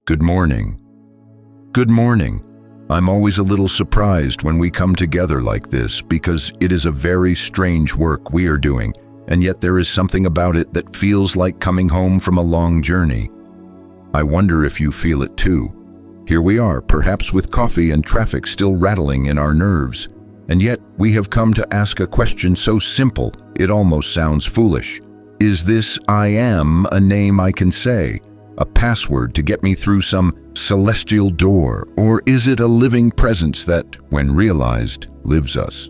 Good morning. Good morning. I'm always a little surprised when we come together like this because it is a very strange work we are doing, and yet there is something about it that feels like coming home from a long journey. I wonder if you feel it too. Here we are, perhaps with coffee and traffic still rattling in our nerves, and yet we have come to ask a question so simple it almost sounds foolish. Is this I am a name I can say? A password to get me through some celestial door, or is it a living presence that, when realized, lives us?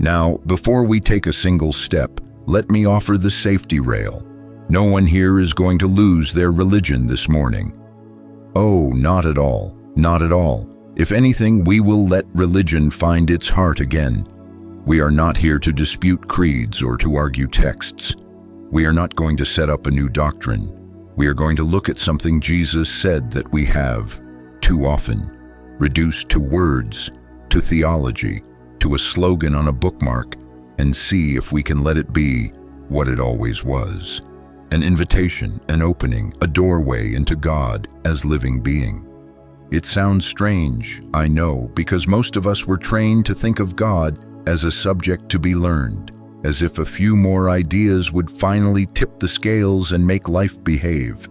Now, before we take a single step, let me offer the safety rail. No one here is going to lose their religion this morning. Oh, not at all, not at all. If anything, we will let religion find its heart again. We are not here to dispute creeds or to argue texts. We are not going to set up a new doctrine. We are going to look at something Jesus said that we have, too often, reduced to words, to theology, to a slogan on a bookmark, and see if we can let it be what it always was. An invitation, an opening, a doorway into God as living being. It sounds strange, I know, because most of us were trained to think of God as a subject to be learned, as if a few more ideas would finally tip the scales and make life behave.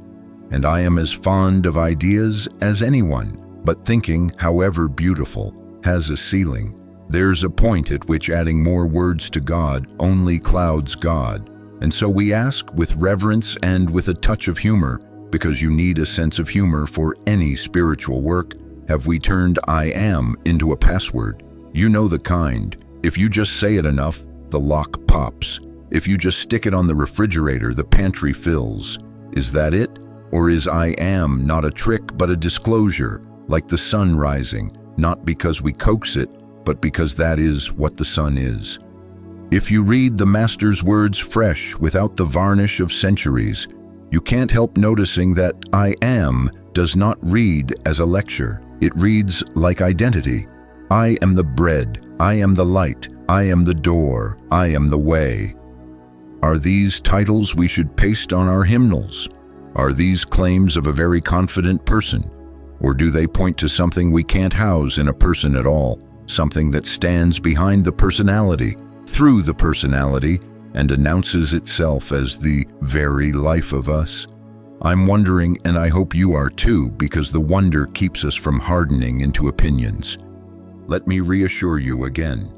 And I am as fond of ideas as anyone, but thinking, however beautiful, has a ceiling. There's a point at which adding more words to God only clouds God. And so we ask with reverence and with a touch of humor, because you need a sense of humor for any spiritual work, have we turned I am into a password? You know the kind. If you just say it enough, the lock pops. If you just stick it on the refrigerator, the pantry fills. Is that it? Or is I am not a trick but a disclosure, like the sun rising, not because we coax it, but because that is what the sun is? If you read the Master's words fresh without the varnish of centuries, you can't help noticing that I am does not read as a lecture. It reads like identity. I am the bread. I am the light. I am the door, I am the way. Are these titles we should paste on our hymnals? Are these claims of a very confident person? Or do they point to something we can't house in a person at all, something that stands behind the personality, through the personality, and announces itself as the very life of us? I'm wondering, and I hope you are too, because the wonder keeps us from hardening into opinions. Let me reassure you again.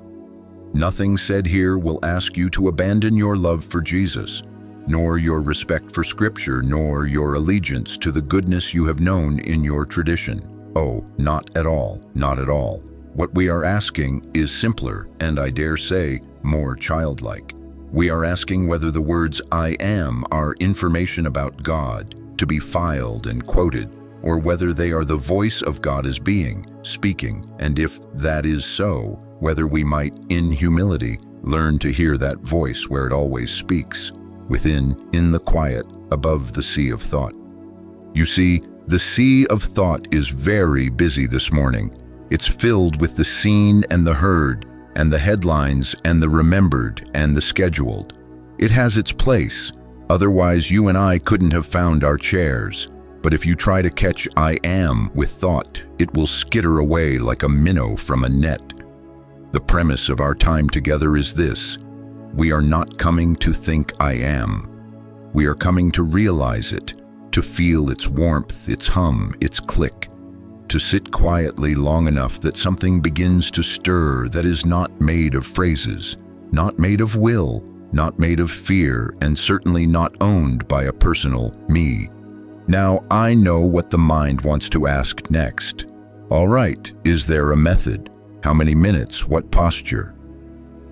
Nothing said here will ask you to abandon your love for Jesus, nor your respect for Scripture, nor your allegiance to the goodness you have known in your tradition. Oh, not at all, not at all. What we are asking is simpler, and I dare say, more childlike. We are asking whether the words I am are information about God, to be filed and quoted, or whether they are the voice of God as being, speaking, and if that is so, whether we might, in humility, learn to hear that voice where it always speaks, within, in the quiet, above the sea of thought. You see, the sea of thought is very busy this morning. It's filled with the seen and the heard, and the headlines and the remembered and the scheduled. It has its place, otherwise you and I couldn't have found our chairs. But if you try to catch I am with thought, it will skitter away like a minnow from a net. The premise of our time together is this: we are not coming to think I am. We are coming to realize it, to feel its warmth, its hum, its click, to sit quietly long enough that something begins to stir that is not made of phrases, not made of will, not made of fear, and certainly not owned by a personal me. Now, I know what the mind wants to ask next. All right, is there a method? How many minutes? What posture?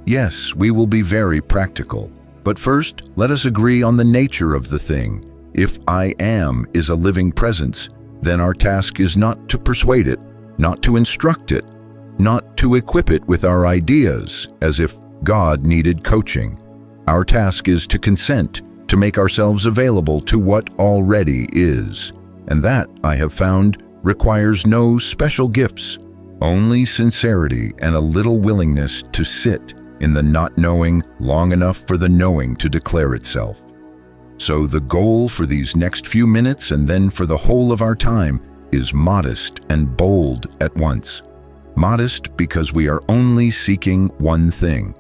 Yes, we will be very practical. But first, let us agree on the nature of the thing. If I am is a living presence, then our task is not to persuade it, not to instruct it, not to equip it with our ideas, as if God needed coaching. Our task is to consent, to make ourselves available to what already is. And that, I have found, requires no special gifts. Only sincerity and a little willingness to sit in the not knowing long enough for the knowing to declare itself. So the goal for these next few minutes and then for the whole of our time is modest and bold at once. Modest because we are only seeking one thing.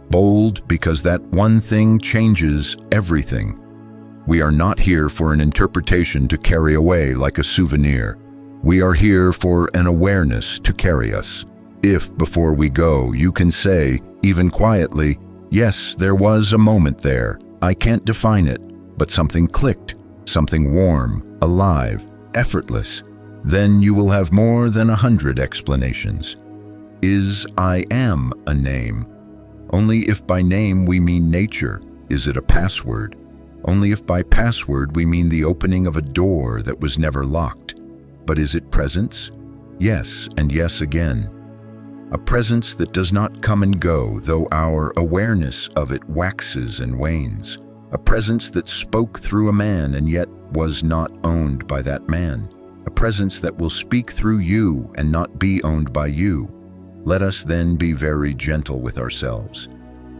Bold because that one thing changes everything. We are not here for an interpretation to carry away like a souvenir. We are here for an awareness to carry us. If, before we go, you can say, even quietly, yes, there was a moment there. I can't define it, but something clicked, something warm, alive, effortless. Then you will have more than 100 explanations. Is I am a name? Only if by name we mean nature. Is it a password? Only if by password we mean the opening of a door that was never locked. But is it presence? Yes, and yes again. A presence that does not come and go, though our awareness of it waxes and wanes. A presence that spoke through a man and yet was not owned by that man. A presence that will speak through you and not be owned by you. Let us then be very gentle with ourselves.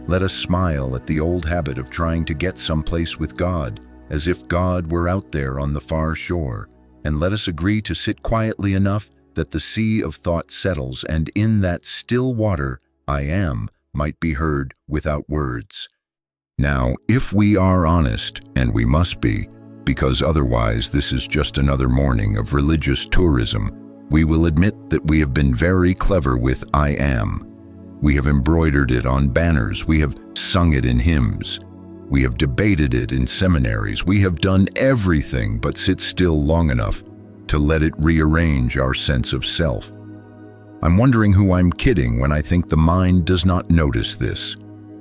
Let us smile at the old habit of trying to get someplace with God, as if God were out there on the far shore, and let us agree to sit quietly enough that the sea of thought settles, and in that still water, I am, might be heard without words. Now, if we are honest, and we must be, because otherwise this is just another morning of religious tourism, we will admit that we have been very clever with I am. We have embroidered it on banners, we have sung it in hymns, we have debated it in seminaries, we have done everything but sit still long enough to let it rearrange our sense of self. I'm wondering who I'm kidding when I think the mind does not notice this.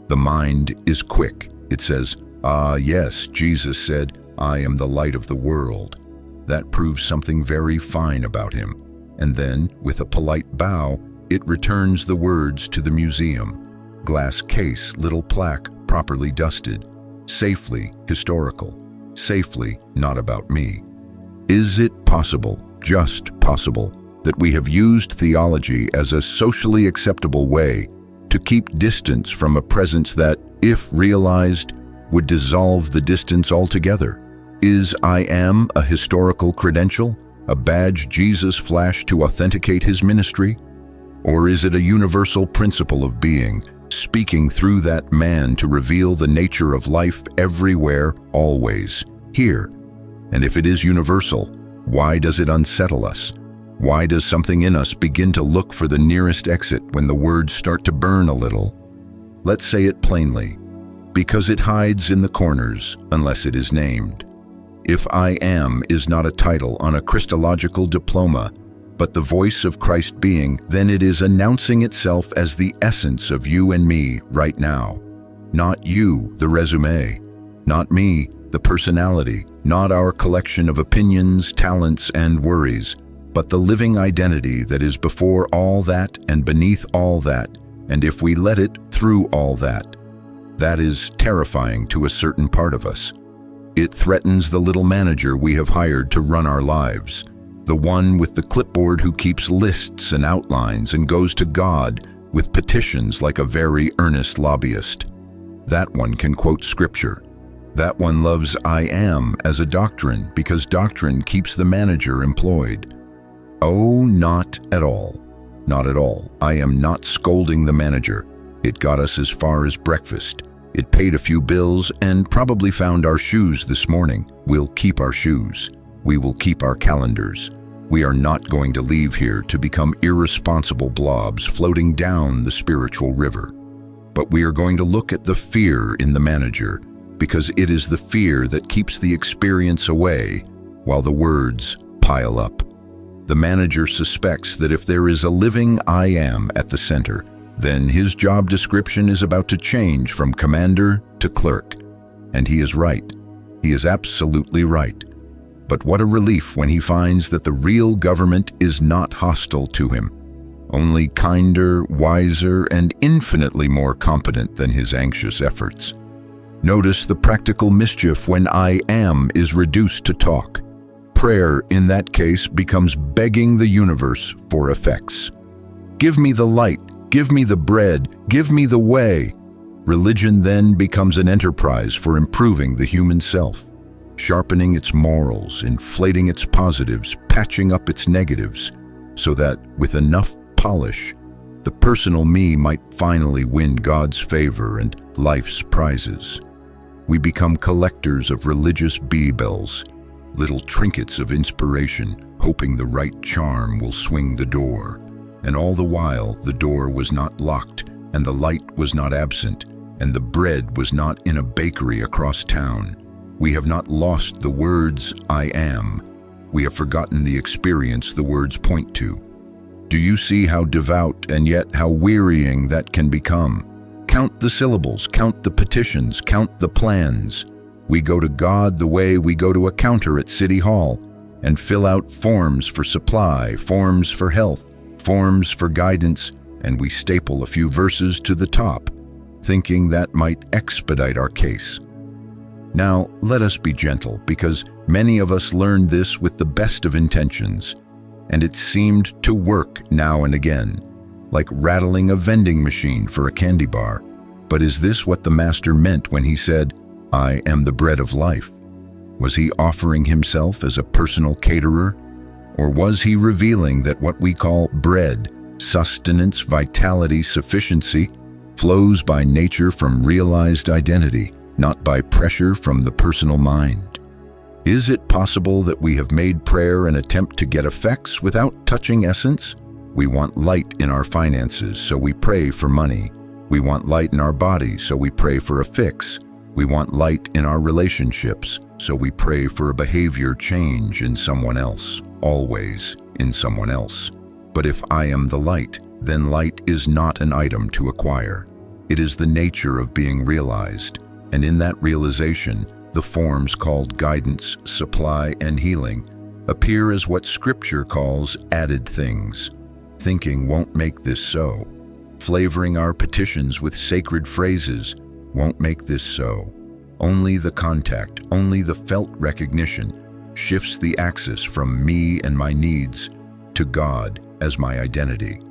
The mind is quick. It says, ah yes, Jesus said, I am the light of the world. That proves something very fine about him. And then, with a polite bow, it returns the words to the museum. Glass case, little plaque, properly dusted. Safely historical. Safely not about me. Is it possible, just possible, that we have used theology as a socially acceptable way to keep distance from a presence that, if realized, would dissolve the distance altogether? Is I am a historical credential, a badge Jesus flashed to authenticate his ministry? Or is it a universal principle of being, speaking through that man to reveal the nature of life everywhere, always, here? And if it is universal, why does it unsettle us? Why does something in us begin to look for the nearest exit when the words start to burn a little? Let's say it plainly, because it hides in the corners unless it is named. If I am is not a title on a Christological diploma, but the voice of Christ being, then it is announcing itself as the essence of you and me right now. Not you, the resume. Not me, the personality. Not our collection of opinions, talents, and worries, but the living identity that is before all that and beneath all that, and if we let it through all that. That is terrifying to a certain part of us. It threatens the little manager we have hired to run our lives, the one with the clipboard who keeps lists and outlines and goes to God with petitions like a very earnest lobbyist. That one can quote scripture. That one loves I am as a doctrine because doctrine keeps the manager employed. Oh, not at all. Not at all. I am not scolding the manager. It got us as far as breakfast. It paid a few bills and probably found our shoes this morning. We'll keep our shoes. We will keep our calendars. We are not going to leave here to become irresponsible blobs floating down the spiritual river. But we are going to look at the fear in the manager, because it is the fear that keeps the experience away while the words pile up. The manager suspects that if there is a living I am at the center, then his job description is about to change from commander to clerk. And he is right. He is absolutely right. But what a relief when he finds that the real government is not hostile to him, only kinder, wiser, and infinitely more competent than his anxious efforts. Notice the practical mischief when I am is reduced to talk. Prayer, in that case, becomes begging the universe for effects. Give me the light, give me the bread, give me the way. Religion then becomes an enterprise for improving the human self. sharpening its morals, inflating its positives, patching up its negatives, so that, with enough polish, the personal me might finally win God's favor and life's prizes. We become collectors of religious BE-BELS, little trinkets of inspiration, hoping the right charm will swing the door. And all the while, the door was not locked, and the light was not absent, and the bread was not in a bakery across town. We have not lost the words, I am. We have forgotten the experience the words point to. Do you see how devout and yet how wearying that can become? Count the syllables, count the petitions, count the plans. We go to God the way we go to a counter at City Hall and fill out forms for supply, forms for health, forms for guidance, and we staple a few verses to the top, thinking that might expedite our case. Now, let us be gentle, because many of us learned this with the best of intentions, and it seemed to work now and again, like rattling a vending machine for a candy bar. But is this what the Master meant when he said, I am the bread of life? Was he offering himself as a personal caterer? Or was he revealing that what we call bread, sustenance, vitality, sufficiency, flows by nature from realized identity, not by pressure from the personal mind? Is it possible that we have made prayer an attempt to get effects without touching essence? We want light in our finances, so we pray for money. We want light in our body, so we pray for a fix. We want light in our relationships, so we pray for a behavior change in someone else, always in someone else. But if I am the light, then light is not an item to acquire. It is the nature of being realized, and in that realization, the forms called guidance, supply, and healing appear as what Scripture calls added things. Thinking won't make this so. Flavoring our petitions with sacred phrases won't make this so. Only the contact, only the felt recognition shifts the axis from me and my needs to God as my identity.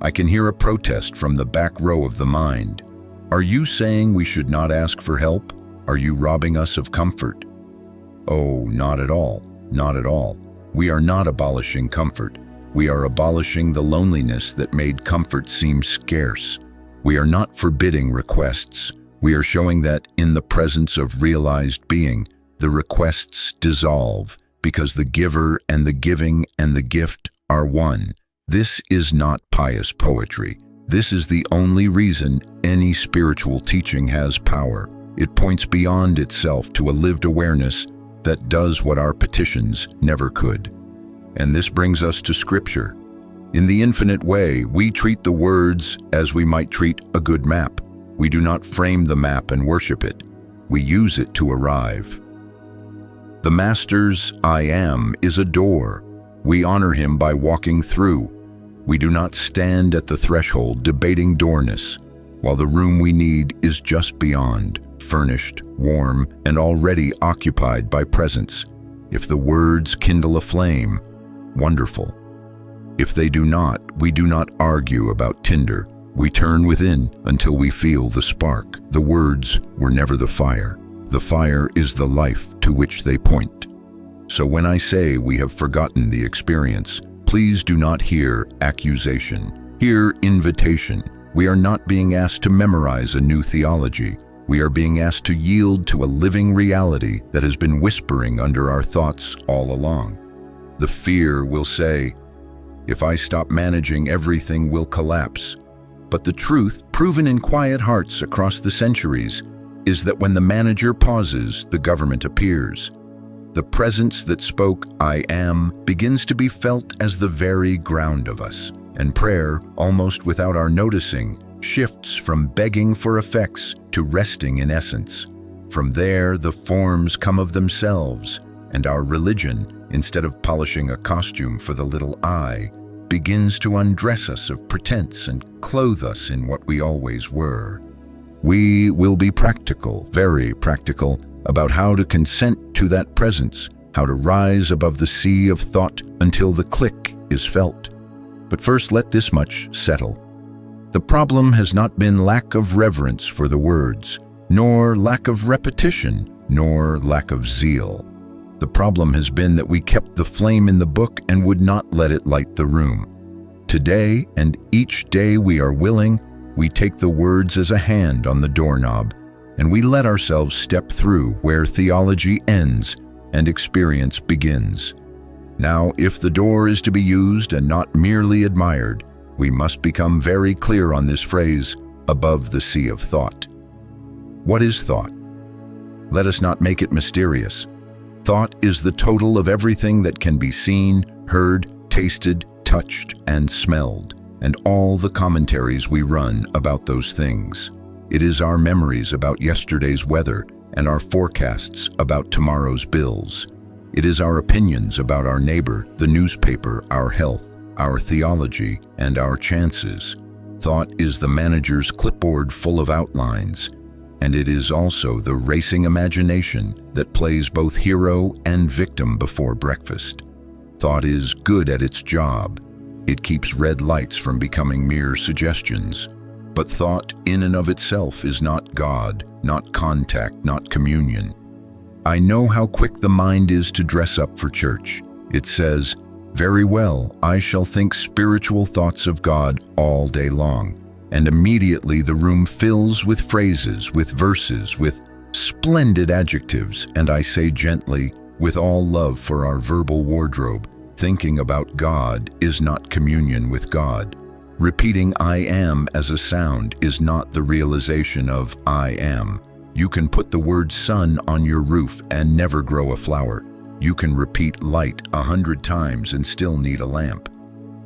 I can hear a protest from the back row of the mind. Are you saying we should not ask for help? Are you robbing us of comfort? Oh, not at all, not at all. We are not abolishing comfort. We are abolishing the loneliness that made comfort seem scarce. We are not forbidding requests. We are showing that in the presence of realized being, the requests dissolve because the giver and the giving and the gift are one. This is not pious poetry. This is the only reason any spiritual teaching has power. It points beyond itself to a lived awareness that does what our petitions never could. And this brings us to Scripture. In the infinite way, we treat the words as we might treat a good map. We do not frame the map and worship it. We use it to arrive. The Master's I am is a door. We honor him by walking through. We do not stand at the threshold debating doorness, while the room we need is just beyond, furnished, warm, and already occupied by presence. If the words kindle a flame, wonderful. If they do not, we do not argue about tinder. We turn within until we feel the spark. The words were never the fire. The fire is the life to which they point. So when I say we have forgotten the experience, please do not hear accusation. Hear invitation. We are not being asked to memorize a new theology. We are being asked to yield to a living reality that has been whispering under our thoughts all along. The fear will say, if I stop managing, everything will collapse. But the truth, proven in quiet hearts across the centuries, is that when the manager pauses, the government appears. The presence that spoke, I am, begins to be felt as the very ground of us. And prayer, almost without our noticing, shifts from begging for effects to resting in essence. From there, the forms come of themselves, and our religion, instead of polishing a costume for the little I, begins to undress us of pretense and clothe us in what we always were. We will be practical, very practical, about how to consent to that presence, how to rise above the sea of thought until the click is felt. But first, let this much settle. The problem has not been lack of reverence for the words, nor lack of repetition, nor lack of zeal. The problem has been that we kept the flame in the book and would not let it light the room. Today and each day we are willing, we take the words as a hand on the doorknob, and we let ourselves step through where theology ends and experience begins. Now, if the door is to be used and not merely admired, we must become very clear on this phrase, above the sea of thought. What is thought? Let us not make it mysterious. Thought is the total of everything that can be seen, heard, tasted, touched, and smelled, and all the commentaries we run about those things. It is our memories about yesterday's weather and our forecasts about tomorrow's bills. It is our opinions about our neighbor, the newspaper, our health, our theology, and our chances. Thought is the manager's clipboard full of outlines, and it is also the racing imagination that plays both hero and victim before breakfast. Thought is good at its job. It keeps red lights from becoming mere suggestions. But thought in and of itself is not God, not contact, not communion. I know how quick the mind is to dress up for church. It says, "Very well, I shall think spiritual thoughts of God all day long." And immediately the room fills with phrases, with verses, with splendid adjectives, and I say gently, with all love for our verbal wardrobe, thinking about God is not communion with God. Repeating "I am" as a sound is not the realization of "I am." You can put the word sun on your roof and never grow a flower. You can repeat light 100 times and still need a lamp.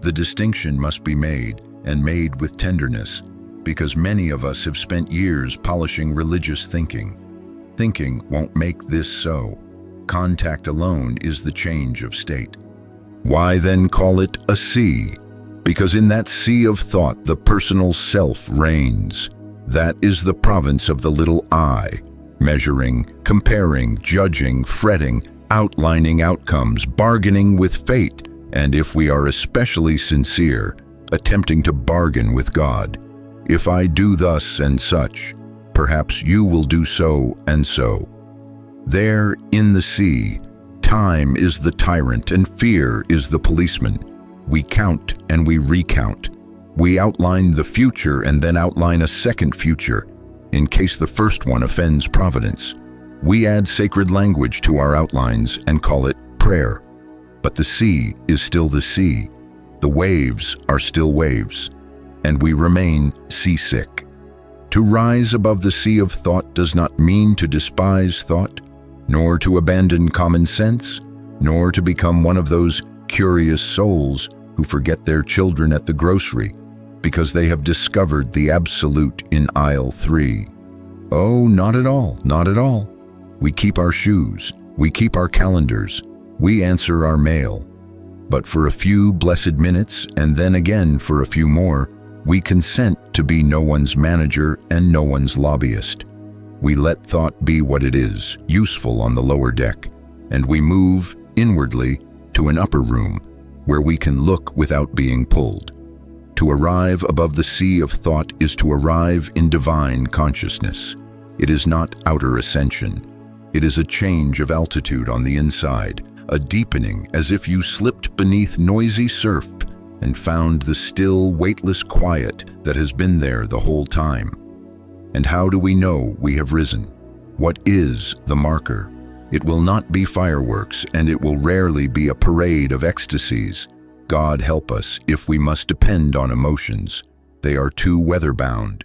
The distinction must be made, and made with tenderness, because many of us have spent years polishing religious thinking. Thinking won't make this so. Contact alone is the change of state. Why then call it a sea? Because in that sea of thought the personal self reigns. That is the province of the little I, measuring, comparing, judging, fretting, outlining outcomes, bargaining with fate, and if we are especially sincere, attempting to bargain with God. If I do thus and such, perhaps you will do so and so. There, in the sea, time is the tyrant and fear is the policeman. We count and we recount. We outline the future and then outline a second future, in case the first one offends Providence. We add sacred language to our outlines and call it prayer. But the sea is still the sea. The waves are still waves, and we remain seasick. To rise above the sea of thought does not mean to despise thought, nor to abandon common sense, nor to become one of those curious souls who forget their children at the grocery because they have discovered the absolute in aisle 3. Oh, not at all, not at all. We keep our shoes, we keep our calendars, we answer our mail. But for a few blessed minutes, and then again for a few more, we consent to be no one's manager and no one's lobbyist. We let thought be what it is, useful on the lower deck, and we move inwardly to an upper room where we can look without being pulled. To arrive above the sea of thought is to arrive in divine consciousness. It is not outer ascension. It is a change of altitude on the inside, a deepening as if you slipped beneath noisy surf and found the still, weightless quiet that has been there the whole time. And how do we know we have risen? What is the marker? It will not be fireworks, and it will rarely be a parade of ecstasies. God help us if we must depend on emotions. They are too weather-bound.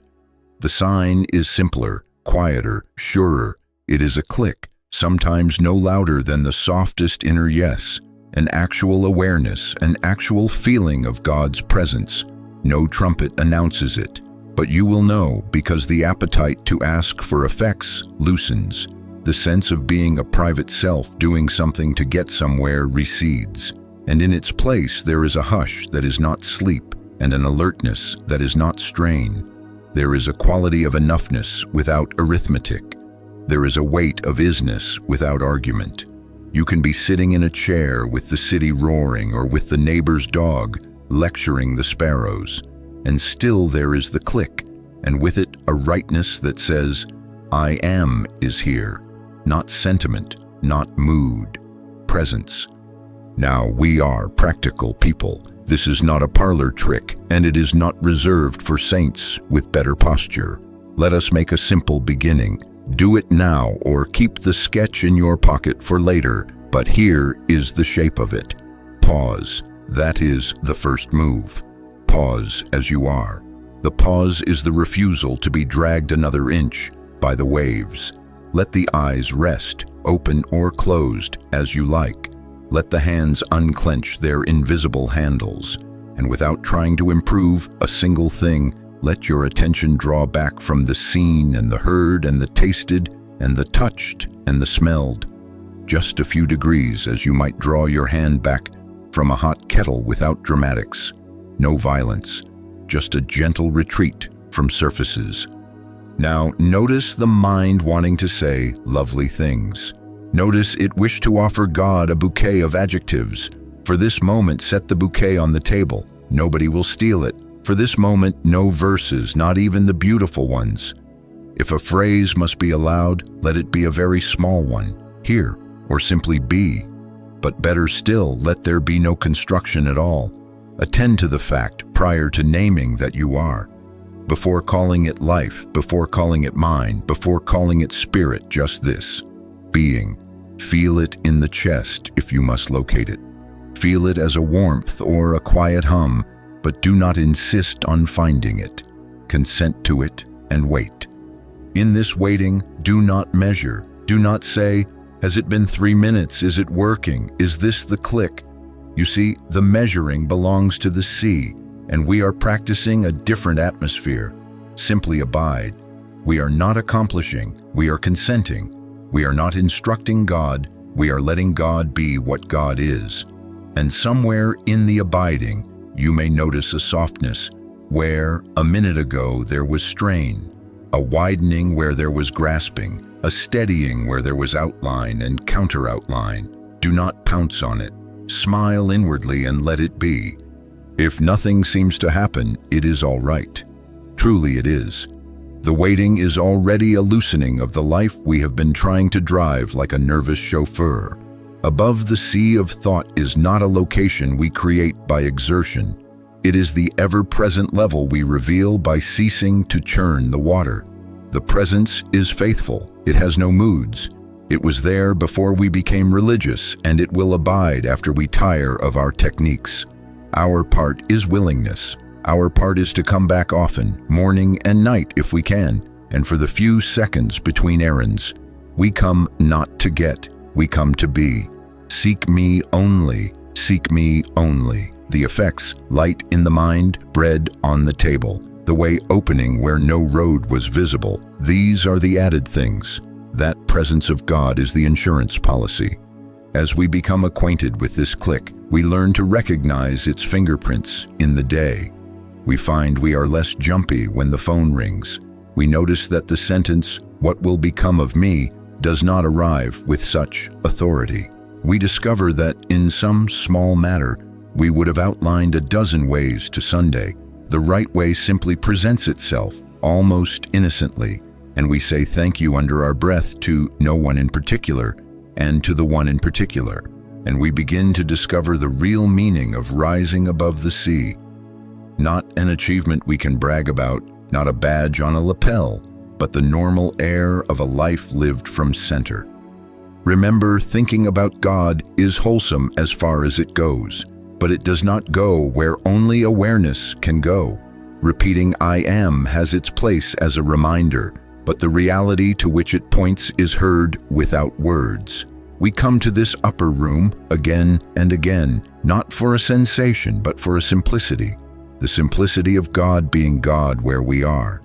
The sign is simpler, quieter, surer. It is a click, sometimes no louder than the softest inner yes, an actual awareness, an actual feeling of God's presence. No trumpet announces it, but you will know because the appetite to ask for effects loosens. The sense of being a private self doing something to get somewhere recedes, and in its place there is a hush that is not sleep and an alertness that is not strain. There is a quality of enoughness without arithmetic. There is a weight of isness without argument. You can be sitting in a chair with the city roaring or with the neighbor's dog lecturing the sparrows, and still there is the click, and with it a rightness that says, "I am is here." not sentiment, not mood, presence. Now, we are practical people. This is not a parlor trick, and it is not reserved for saints with better posture. Let us make a simple beginning. Do it now or keep the sketch in your pocket for later, but here is the shape of it. Pause. That is the first move. Pause as you are. The pause is the refusal to be dragged another inch by the waves. Let the eyes rest, open or closed, as you like. Let the hands unclench their invisible handles, and without trying to improve a single thing, let your attention draw back from the seen and the heard and the tasted and the touched and the smelled. Just a few degrees as you might draw your hand back from a hot kettle without dramatics. No violence, just a gentle retreat from surfaces. Now notice the mind wanting to say lovely things. Notice it wished to offer God a bouquet of adjectives. For this moment, set the bouquet on the table. Nobody will steal it. For this moment, no verses, not even the beautiful ones. If a phrase must be allowed, let it be a very small one, here, or simply be. But better still, let there be no construction at all. Attend to the fact prior to naming that you are. Before calling it life, before calling it mind, before calling it spirit, just this. Being. Feel it in the chest if you must locate it. Feel it as a warmth or a quiet hum, but do not insist on finding it. Consent to it and wait. In this waiting, do not measure. Do not say, has it been 3 minutes? Is it working? Is this the click? You see, the measuring belongs to the sea, and we are practicing a different atmosphere. Simply abide. We are not accomplishing, we are consenting. We are not instructing God, we are letting God be what God is. And somewhere in the abiding, you may notice a softness where a minute ago there was strain, a widening where there was grasping, a steadying where there was outline and counter-outline. Do not pounce on it. Smile inwardly and let it be. If nothing seems to happen, it is all right. Truly it is. The waiting is already a loosening of the life we have been trying to drive like a nervous chauffeur. Above the sea of thought is not a location we create by exertion. It is the ever-present level we reveal by ceasing to churn the water. The presence is faithful. It has no moods. It was there before we became religious, and it will abide after we tire of our techniques. Our part is willingness. Our part is to come back often, morning and night if we can, and for the few seconds between errands. We come not to get, we come to be. Seek me only, seek me only. The effects, light in the mind, bread on the table. The way opening where no road was visible. These are the added things. That presence of God is the insurance policy. As we become acquainted with this click, we learn to recognize its fingerprints in the day. We find we are less jumpy when the phone rings. We notice that the sentence, "What will become of me?" does not arrive with such authority. We discover that in some small matter, we would have outlined a dozen ways to Sunday. The right way simply presents itself, almost innocently, and we say thank you under our breath to no one in particular, and to the one in particular, and we begin to discover the real meaning of rising above the sea. Not an achievement we can brag about, not a badge on a lapel, but the normal air of a life lived from center. Remember, thinking about God is wholesome as far as it goes, but it does not go where only awareness can go. Repeating I am has its place as a reminder, but the reality to which it points is heard without words. We come to this upper room again and again, not for a sensation, but for a simplicity. The simplicity of God being God where we are.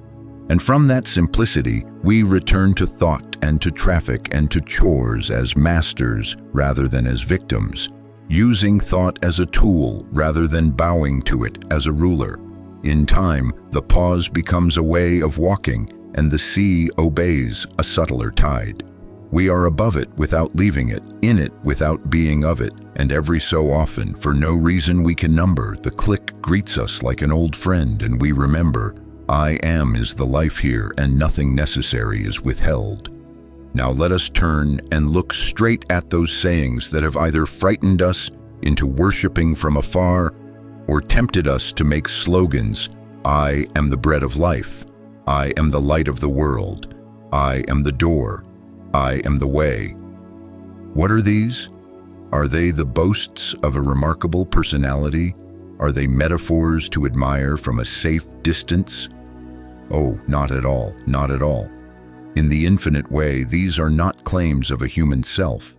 And from that simplicity, we return to thought and to traffic and to chores as masters rather than as victims, using thought as a tool rather than bowing to it as a ruler. In time, the pause becomes a way of walking, and the sea obeys a subtler tide. We are above it without leaving it, in it without being of it, and every so often, for no reason we can number, the click greets us like an old friend, and we remember, I am is the life here, and nothing necessary is withheld. Now let us turn and look straight at those sayings that have either frightened us into worshiping from afar or tempted us to make slogans. I am the bread of life. I am the light of the world. I am the door. I am the way. What are these? Are they the boasts of a remarkable personality? Are they metaphors to admire from a safe distance? Oh, not at all, not at all. In the infinite way, these are not claims of a human self.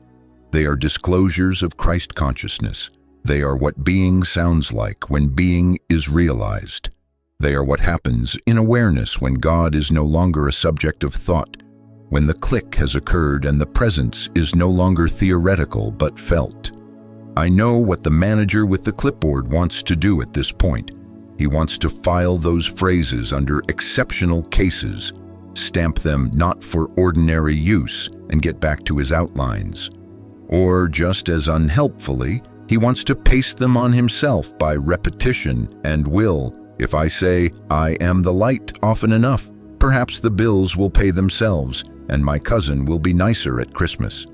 They are disclosures of Christ consciousness. They are what being sounds like when being is realized. They are what happens in awareness when God is no longer a subject of thought, when the click has occurred and the presence is no longer theoretical but felt. I know what the manager with the clipboard wants to do at this point. He wants to file those phrases under exceptional cases, stamp them not for ordinary use, and get back to his outlines. Or, just as unhelpfully, he wants to paste them on himself by repetition and will. If I say, I am the light often enough, perhaps the bills will pay themselves, and my cousin will be nicer at Christmas.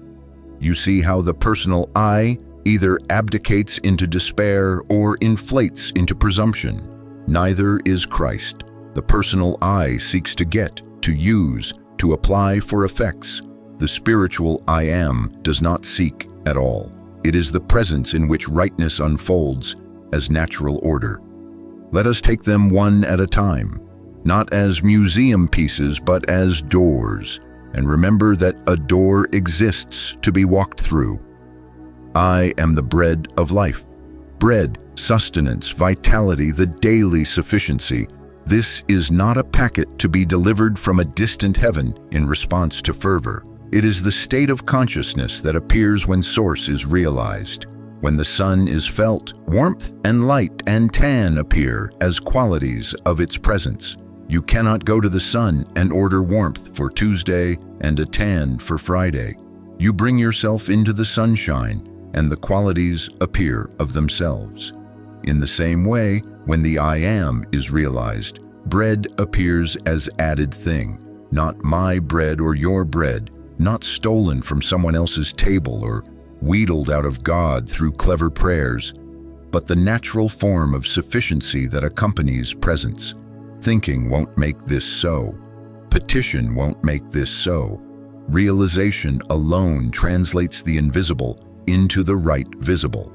You see how the personal I either abdicates into despair or inflates into presumption. Neither is Christ. The personal I seeks to get, to use, to apply for effects. The spiritual I am does not seek at all. It is the presence in which rightness unfolds as natural order. Let us take them one at a time, not as museum pieces, but as doors, and remember that a door exists to be walked through. I am the bread of life. Bread, sustenance, vitality, the daily sufficiency. This is not a packet to be delivered from a distant heaven in response to fervor. It is the state of consciousness that appears when source is realized. When the sun is felt, warmth and light and tan appear as qualities of its presence. You cannot go to the sun and order warmth for Tuesday and a tan for Friday. You bring yourself into the sunshine, and the qualities appear of themselves. In the same way, when the I am is realized, bread appears as added thing, not my bread or your bread, not stolen from someone else's table or wheedled out of God through clever prayers, but the natural form of sufficiency that accompanies presence. Thinking won't make this so. Petition won't make this so. Realization alone translates the invisible into the right visible.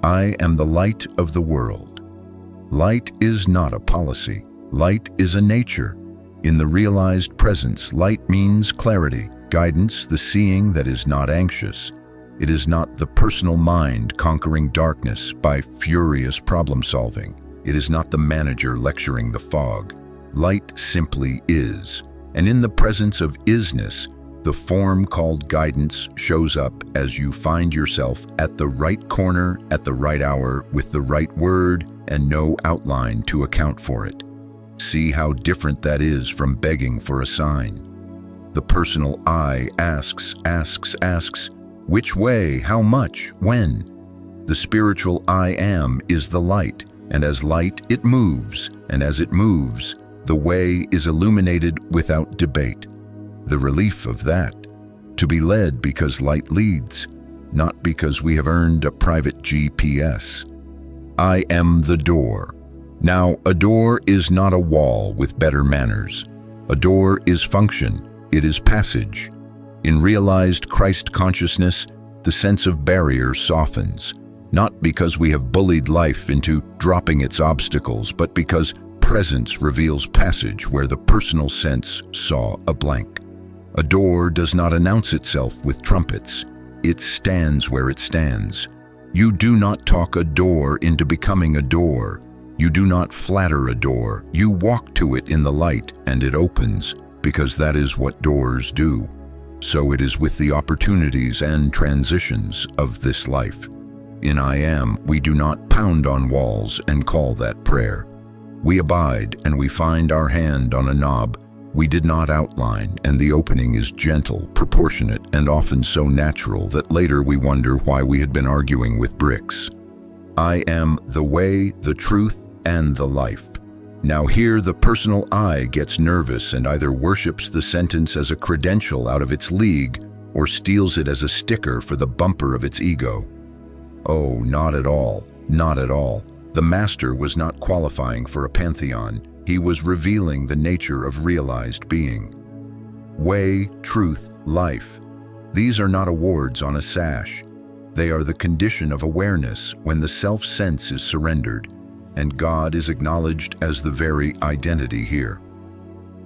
I am the light of the world. Light is not a policy. Light is a nature. In the realized presence, light means clarity, guidance, the seeing that is not anxious. It is not the personal mind conquering darkness by furious problem solving. It is not the manager lecturing the fog. Light simply is. And in the presence of isness, the form called guidance shows up as you find yourself at the right corner at the right hour with the right word and no outline to account for it. See how different that is from begging for a sign. The personal I asks, which way, how much, when? The spiritual I am is the light, and as light it moves, and as it moves, the way is illuminated without debate. The relief of that, to be led because light leads, not because we have earned a private GPS. I am the door. Now, a door is not a wall with better manners. A door is function, it is passage. In realized Christ consciousness, the sense of barrier softens, not because we have bullied life into dropping its obstacles, but because presence reveals passage where the personal sense saw a blank. A door does not announce itself with trumpets. It stands where it stands. You do not talk a door into becoming a door. You do not flatter a door. You walk to it in the light and it opens, because that is what doors do. So it is with the opportunities and transitions of this life. In I am, we do not pound on walls and call that prayer. We abide and we find our hand on a knob. We did not outline, and the opening is gentle, proportionate, and often so natural that later we wonder why we had been arguing with bricks. I am the way, the truth, and the life. Now here the personal I gets nervous and either worships the sentence as a credential out of its league or steals it as a sticker for the bumper of its ego. Oh, not at all, not at all. The master was not qualifying for a pantheon. He was revealing the nature of realized being. Way, truth, life. These are not awards on a sash. They are the condition of awareness when the self-sense is surrendered, and God is acknowledged as the very identity here.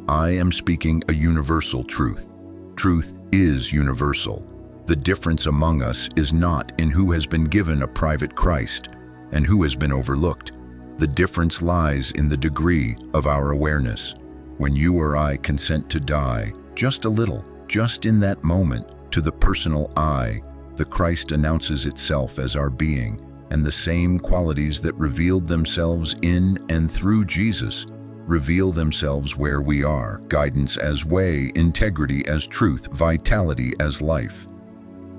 I am speaking a universal truth. Truth is universal. The difference among us is not in who has been given a private Christ and who has been overlooked. The difference lies in the degree of our awareness. When you or I consent to die, just a little, just in that moment, to the personal I, the Christ announces itself as our being, and the same qualities that revealed themselves in and through Jesus reveal themselves where we are: guidance as way, integrity as truth, vitality as life.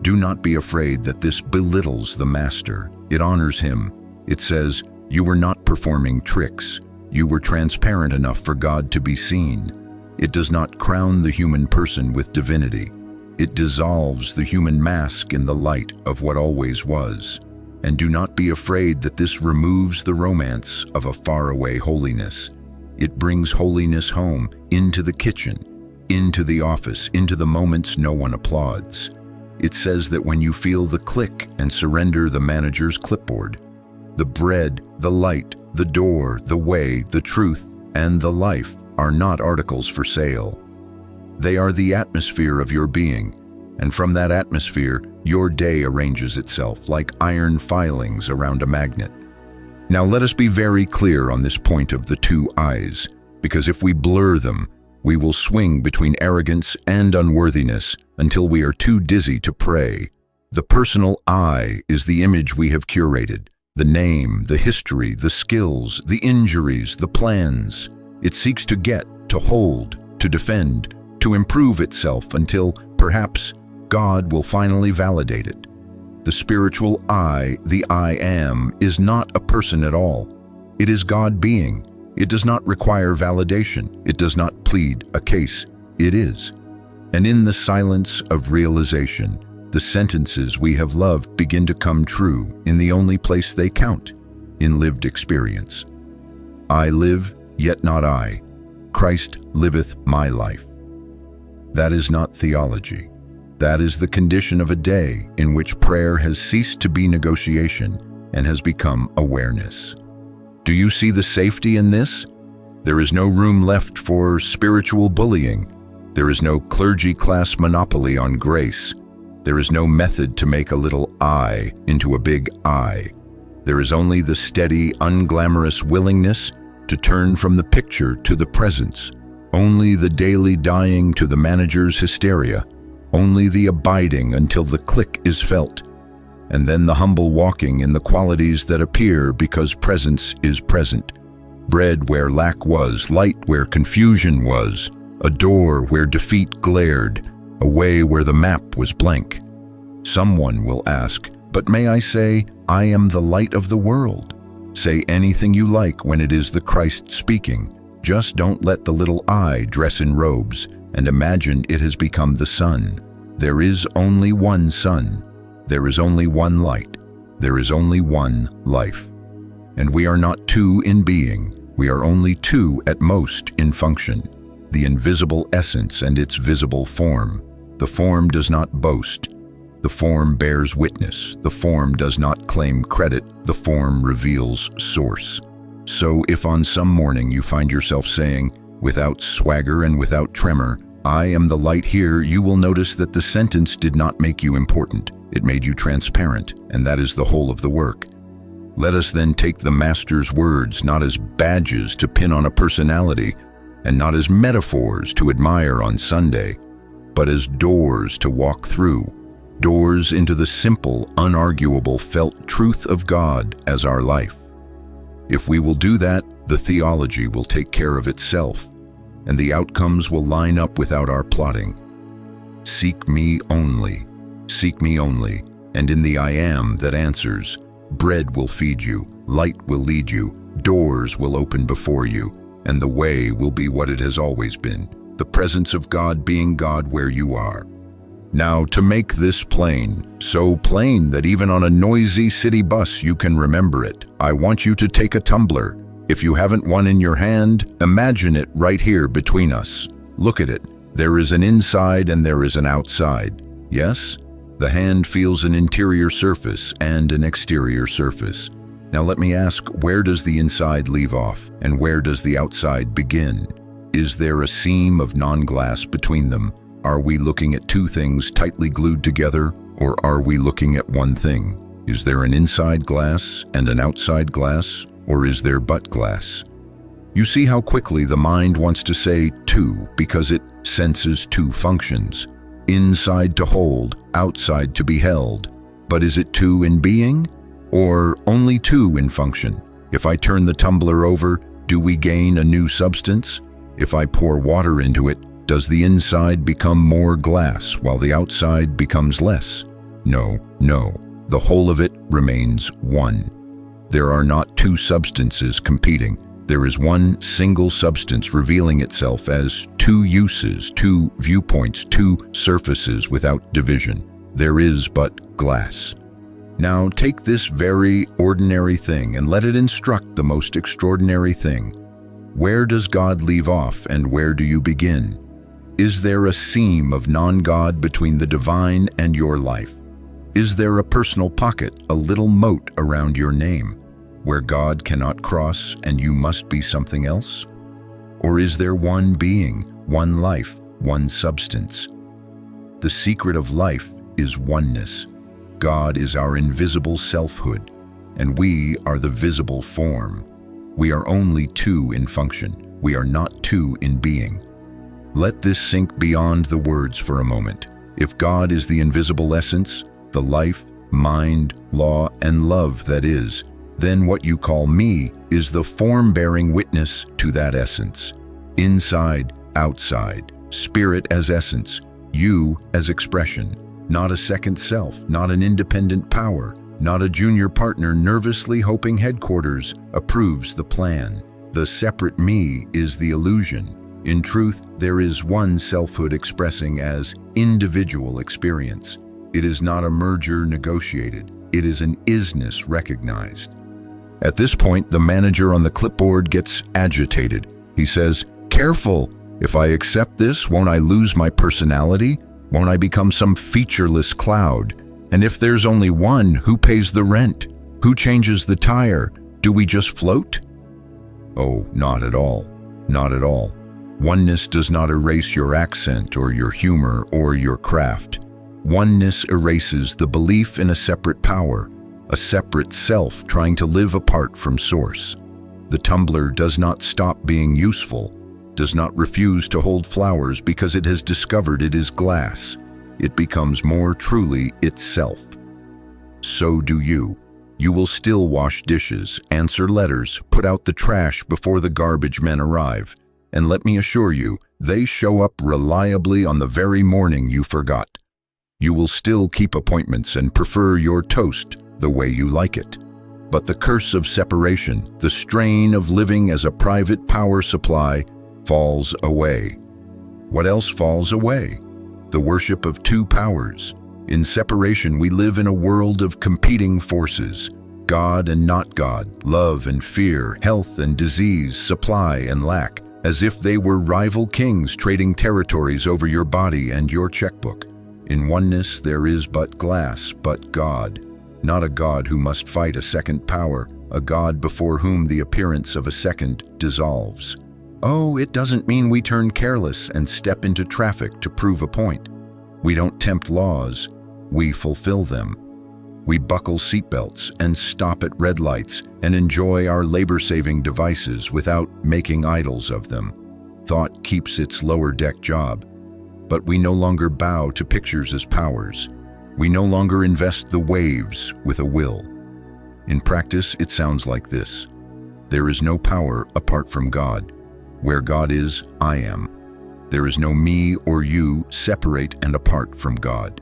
Do not be afraid that this belittles the Master. It honors him. It says, you were not performing tricks. You were transparent enough for God to be seen. It does not crown the human person with divinity. It dissolves the human mask in the light of what always was. And do not be afraid that this removes the romance of a faraway holiness. It brings holiness home, into the kitchen, into the office, into the moments no one applauds. It says that when you feel the click and surrender the manager's clipboard, the bread, the light, the door, the way, the truth, and the life are not articles for sale. They are the atmosphere of your being, and from that atmosphere, your day arranges itself like iron filings around a magnet. Now let us be very clear on this point of the two I's, because if we blur them, we will swing between arrogance and unworthiness until we are too dizzy to pray. The personal I is the image we have curated, the name, the history, the skills, the injuries, the plans. It seeks to get, to hold, to defend, to improve itself until, perhaps, God will finally validate it. The spiritual I, the I am, is not a person at all. It is God being. It does not require validation. It does not plead a case. It is. And in the silence of realization, the sentences we have loved begin to come true in the only place they count, in lived experience. I live, yet not I. Christ liveth my life. That is not theology. That is the condition of a day in which prayer has ceased to be negotiation and has become awareness. Do you see the safety in this? There is no room left for spiritual bullying. There is no clergy class monopoly on grace. There is no method to make a little I into a big I. There is only the steady, unglamorous willingness to turn from the picture to the presence. Only the daily dying to the manager's hysteria. Only the abiding until the click is felt, and then the humble walking in the qualities that appear because presence is present. Bread where lack was, light where confusion was, a door where defeat glared, a way where the map was blank. Someone will ask, but may I say, I am the light of the world? Say anything you like when it is the Christ speaking. Just don't let the little I dress in robes and imagine it has become the sun. There is only one sun. There is only one light. There is only one life. And we are not two in being. We are only two at most in function. The invisible essence and its visible form. The form does not boast. The form bears witness. The form does not claim credit. The form reveals source. So if on some morning you find yourself saying, without swagger and without tremor, I am the light here, you will notice that the sentence did not make you important. It made you transparent, and that is the whole of the work. Let us then take the Master's words not as badges to pin on a personality, and not as metaphors to admire on Sunday, but as doors to walk through, doors into the simple, unarguable, felt truth of God as our life. If we will do that, the theology will take care of itself, and the outcomes will line up without our plotting. Seek me only, and in the I am that answers, bread will feed you, light will lead you, doors will open before you, and the way will be what it has always been, the presence of God being God where you are. Now, to make this plain, so plain that even on a noisy city bus you can remember it, I want you to take a tumbler. If you haven't one in your hand, imagine it right here between us. Look at it. There is an inside and there is an outside. Yes? The hand feels an interior surface and an exterior surface. Now let me ask, where does the inside leave off and where does the outside begin? Is there a seam of non-glass between them? Are we looking at two things tightly glued together, or are we looking at one thing? Is there an inside glass and an outside glass, or is there but glass? You see how quickly the mind wants to say two because it senses two functions. Inside to hold, outside to be held. But is it two in being, or only two in function? If I turn the tumbler over, do we gain a new substance? If I pour water into it, does the inside become more glass while the outside becomes less? No, no. The whole of it remains one. There are not two substances competing. There is one single substance revealing itself as two uses, two viewpoints, two surfaces without division. There is but glass. Now take this very ordinary thing and let it instruct the most extraordinary thing. Where does God leave off and where do you begin? Is there a seam of non-God between the divine and your life? Is there a personal pocket, a little moat around your name, where God cannot cross and you must be something else? Or is there one being, one life, one substance? The secret of life is oneness. God is our invisible selfhood, and we are the visible form. We are only two in function. We are not two in being. Let this sink beyond the words for a moment. If God is the invisible essence, the life, mind, law, and love that is, then what you call me is the form-bearing witness to that essence. Inside, outside, spirit as essence, you as expression, not a second self, not an independent power, not a junior partner nervously hoping headquarters approves the plan. The separate me is the illusion. In truth, there is one selfhood expressing as individual experience. It is not a merger negotiated. It is an isness recognized. At this point, the manager on the clipboard gets agitated. He says, "Careful! If I accept this, won't I lose my personality? Won't I become some featureless cloud? And if there's only one, who pays the rent? Who changes the tire? Do we just float?" Oh, not at all. Not at all. Oneness does not erase your accent or your humor or your craft. Oneness erases the belief in a separate power, a separate self trying to live apart from source. The tumbler does not stop being useful, does not refuse to hold flowers because it has discovered it is glass. It becomes more truly itself. So do you. You will still wash dishes, answer letters, put out the trash before the garbage men arrive. And let me assure you, they show up reliably on the very morning you forgot. You will still keep appointments and prefer your toast the way you like it. But the curse of separation, the strain of living as a private power supply, falls away. What else falls away? The worship of two powers. In separation, we live in a world of competing forces. God and not God, love and fear, health and disease, supply and lack, as if they were rival kings trading territories over your body and your checkbook. In oneness, there is but glass, but God. Not a God who must fight a second power, a God before whom the appearance of a second dissolves. Oh, it doesn't mean we turn careless and step into traffic to prove a point. We don't tempt laws, we fulfill them. We buckle seatbelts and stop at red lights and enjoy our labor-saving devices without making idols of them. Thought keeps its lower deck job, but we no longer bow to pictures as powers. We no longer invest the waves with a will. In practice, it sounds like this. There is no power apart from God. Where God is, I am. There is no me or you separate and apart from God.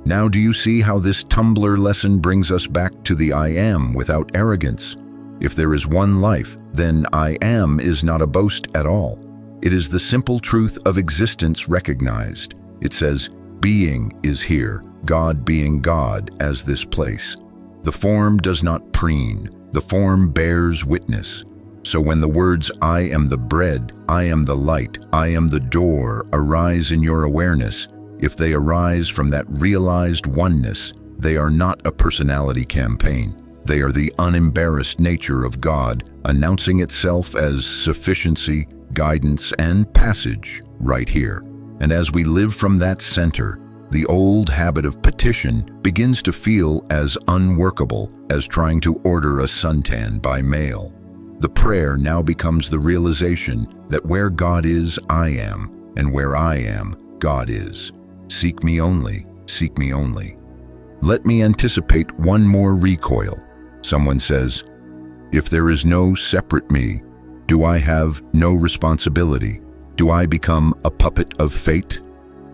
Now do you see how this tumbler lesson brings us back to the I am without arrogance? If there is one life, then I am is not a boast at all. It is the simple truth of existence recognized. It says, being is here, God being God as this place. The form does not preen, the form bears witness. So when the words, I am the bread, I am the light, I am the door, arise in your awareness, if they arise from that realized oneness, they are not a personality campaign. They are the unembarrassed nature of God, announcing itself as sufficiency, guidance, and passage right here. And as we live from that center, the old habit of petition begins to feel as unworkable as trying to order a suntan by mail. The prayer now becomes the realization that where God is, I am, and where I am, God is. Seek me only, seek me only. Let me anticipate one more recoil. Someone says, if there is no separate me, do I have no responsibility? Do I become a puppet of fate?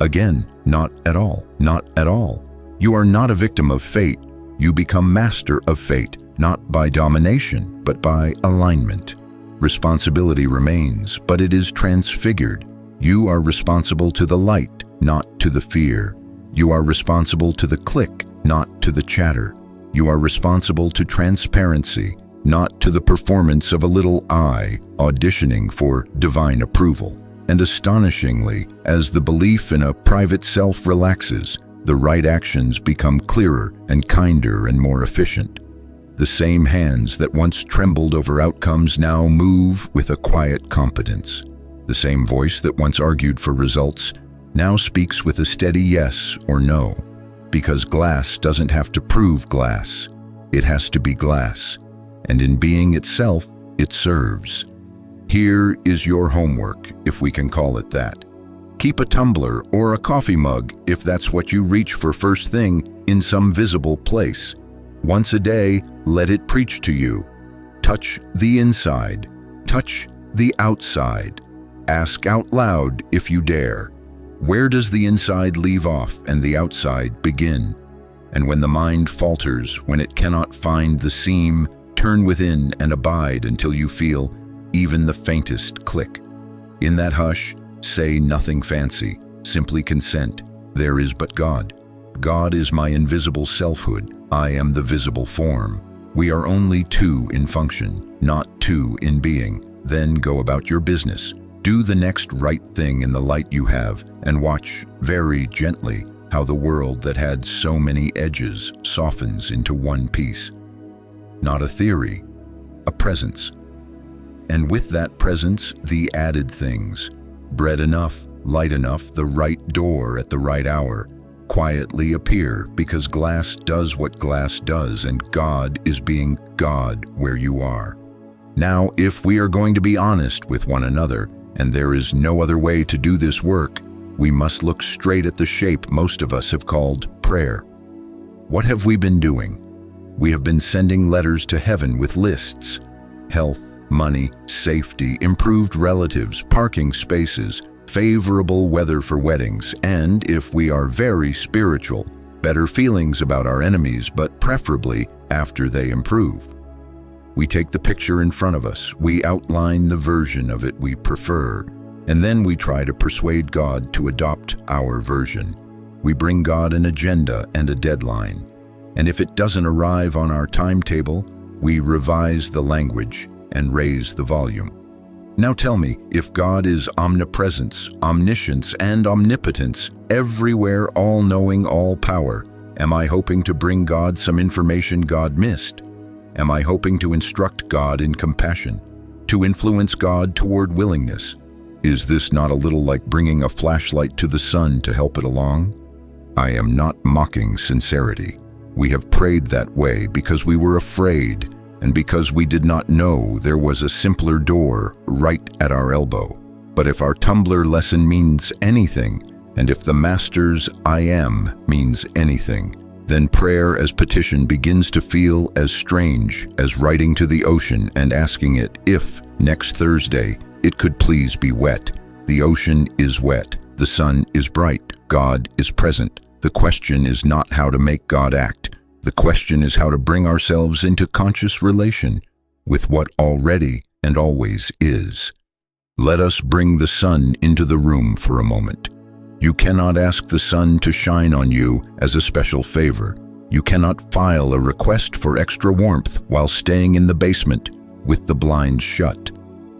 Again, not at all, not at all. You are not a victim of fate. You become master of fate, not by domination, but by alignment. Responsibility remains, but it is transfigured. You are responsible to the light, not to the fear. You are responsible to the click, not to the chatter. You are responsible to transparency, not to the performance of a little I auditioning for divine approval. And astonishingly, as the belief in a private self relaxes, the right actions become clearer and kinder and more efficient. The same hands that once trembled over outcomes now move with a quiet competence. The same voice that once argued for results now speaks with a steady yes or no. Because glass doesn't have to prove glass. It has to be glass. And in being itself, it serves. Here is your homework, if we can call it that. Keep a tumbler or a coffee mug, if that's what you reach for first thing, in some visible place. Once a day, let it preach to you. Touch the inside. Touch the outside. Ask out loud if you dare. Where does the inside leave off and the outside begin? And when the mind falters, when it cannot find the seam, turn within and abide until you feel even the faintest click. In that hush, say nothing fancy, simply consent. There is but God. God is my invisible selfhood. I am the visible form. We are only two in function, not two in being. Then go about your business. Do the next right thing in the light you have, and watch, very gently, how the world that had so many edges softens into one piece. Not a theory, a presence. And with that presence, the added things. Bread enough, light enough, the right door at the right hour. Quietly appear, because glass does what glass does, and God is being God where you are. Now, if we are going to be honest with one another, and there is no other way to do this work, we must look straight at the shape most of us have called prayer. What have we been doing? We have been sending letters to heaven with lists. Health, money, safety, improved relatives, parking spaces, favorable weather for weddings, and, if we are very spiritual, better feelings about our enemies, but preferably after they improve. We take the picture in front of us, we outline the version of it we prefer, and then we try to persuade God to adopt our version. We bring God an agenda and a deadline, and if it doesn't arrive on our timetable, we revise the language and raise the volume. Now tell me, if God is omnipresence, omniscience, and omnipotence, everywhere, all-knowing, all-power, am I hoping to bring God some information God missed? Am I hoping to instruct God in compassion, to influence God toward willingness? Is this not a little like bringing a flashlight to the sun to help it along? I am not mocking sincerity. We have prayed that way because we were afraid, and because we did not know there was a simpler door right at our elbow. But if our tumbler lesson means anything, and if the Master's I am means anything, then prayer as petition begins to feel as strange as writing to the ocean and asking it if, next Thursday, it could please be wet. The ocean is wet. The sun is bright. God is present. The question is not how to make God act. The question is how to bring ourselves into conscious relation. with what already and always is. Let us bring the sun into the room for a moment. You cannot ask the sun to shine on you as a special favor. You cannot file a request for extra warmth while staying in the basement with the blinds shut.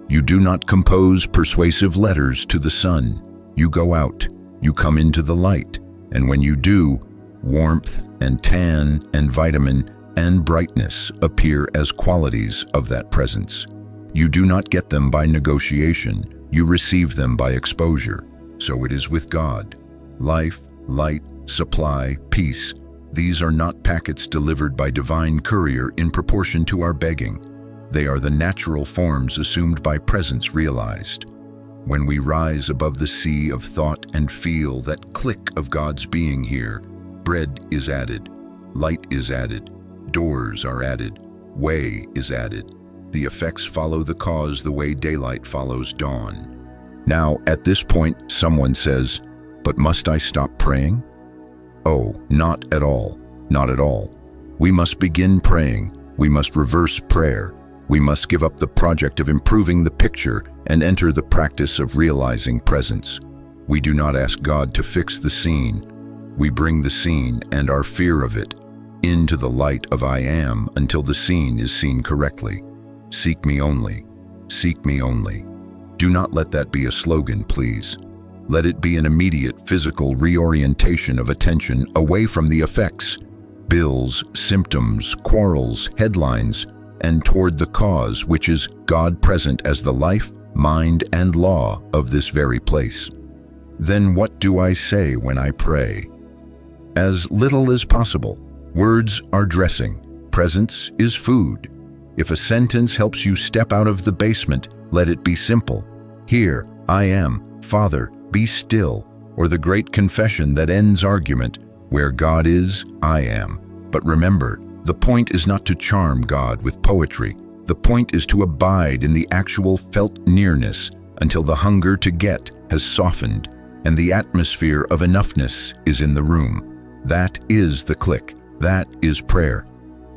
You do not compose persuasive letters to the sun. You go out, you come into the light, and when you do, warmth and tan and vitamin and brightness appear as qualities of that presence. You do not get them by negotiation, you receive them by exposure. So it is with God. Life, light, supply, peace. These are not packets delivered by divine courier in proportion to our begging. They are the natural forms assumed by presence realized. When we rise above the sea of thought and feel that click of God's being here, bread is added, light is added, doors are added, way is added. The effects follow the cause the way daylight follows dawn. Now, at this point, someone says, "But must I stop praying?" Oh, not at all, not at all. We must begin praying. We must reverse prayer. We must give up the project of improving the picture and enter the practice of realizing presence. We do not ask God to fix the scene. We bring the scene and our fear of it into the light of I am until the scene is seen correctly. Seek me only. Seek me only. Do not let that be a slogan, please. Let it be an immediate physical reorientation of attention away from the effects, bills, symptoms, quarrels, headlines, and toward the cause, which is God present as the life, mind, and law of this very place. Then what do I say when I pray? As little as possible. Words are dressing. Presence is food. If a sentence helps you step out of the basement, let it be simple. Here, I am, Father, be still, or the great confession that ends argument, where God is, I am. But remember, the point is not to charm God with poetry. The point is to abide in the actual felt nearness until the hunger to get has softened and the atmosphere of enoughness is in the room. That is the click. That is prayer.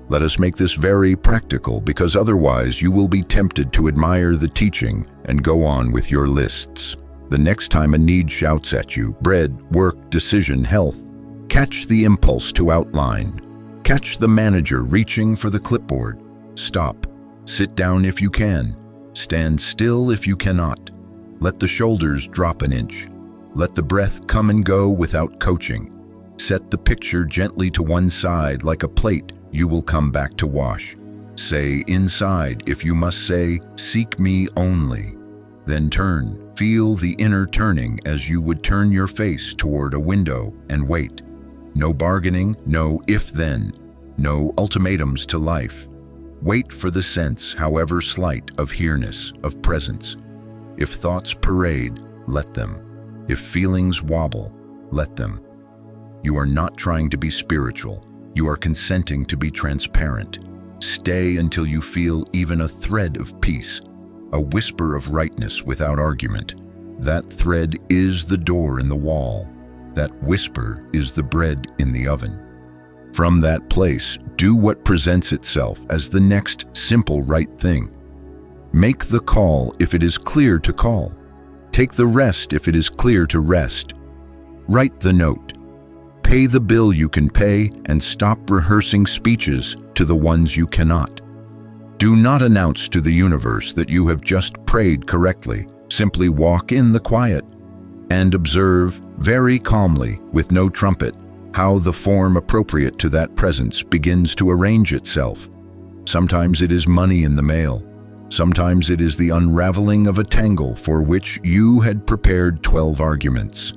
Let us make this very practical, because otherwise you will be tempted to admire the teaching and go on with your lists. The next time a need shouts at you, bread, work, decision, health, catch the impulse to outline. Catch the manager reaching for the clipboard. Stop. Sit down if you can. Stand still if you cannot. Let the shoulders drop an inch. Let the breath come and go without coaching. Set the picture gently to one side like a plate you will come back to wash. Say inside if you must say, seek me only. Then turn. Feel the inner turning as you would turn your face toward a window and wait. No bargaining, no if-then, no ultimatums to life. Wait for the sense, however slight, of here-ness, of presence. If thoughts parade, let them. If feelings wobble, let them. You are not trying to be spiritual. You are consenting to be transparent. Stay until you feel even a thread of peace, a whisper of rightness without argument. That thread is the door in the wall. That whisper is the bread in the oven. From that place, do what presents itself as the next simple right thing. Make the call if it is clear to call. Take the rest if it is clear to rest. Write the note. Pay the bill you can pay and stop rehearsing speeches to the ones you cannot. Do not announce to the universe that you have just prayed correctly. Simply walk in the quiet and observe very calmly, with no trumpet, how the form appropriate to that presence begins to arrange itself. Sometimes it is money in the mail. Sometimes it is the unraveling of a tangle for which you had prepared 12 arguments.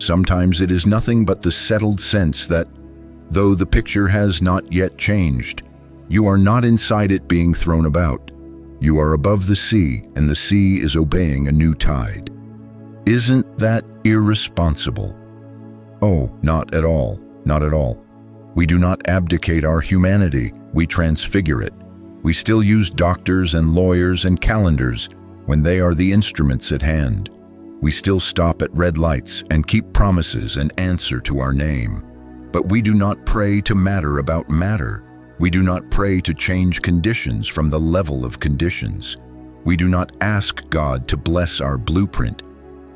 Sometimes it is nothing but the settled sense that, though the picture has not yet changed, you are not inside it being thrown about. You are above the sea, and the sea is obeying a new tide. Isn't that irresponsible? Oh, not at all, not at all. We do not abdicate our humanity, we transfigure it. We still use doctors and lawyers and calendars when they are the instruments at hand. We still stop at red lights and keep promises and answer to our name. But we do not pray to matter about matter. We do not pray to change conditions from the level of conditions. We do not ask God to bless our blueprint.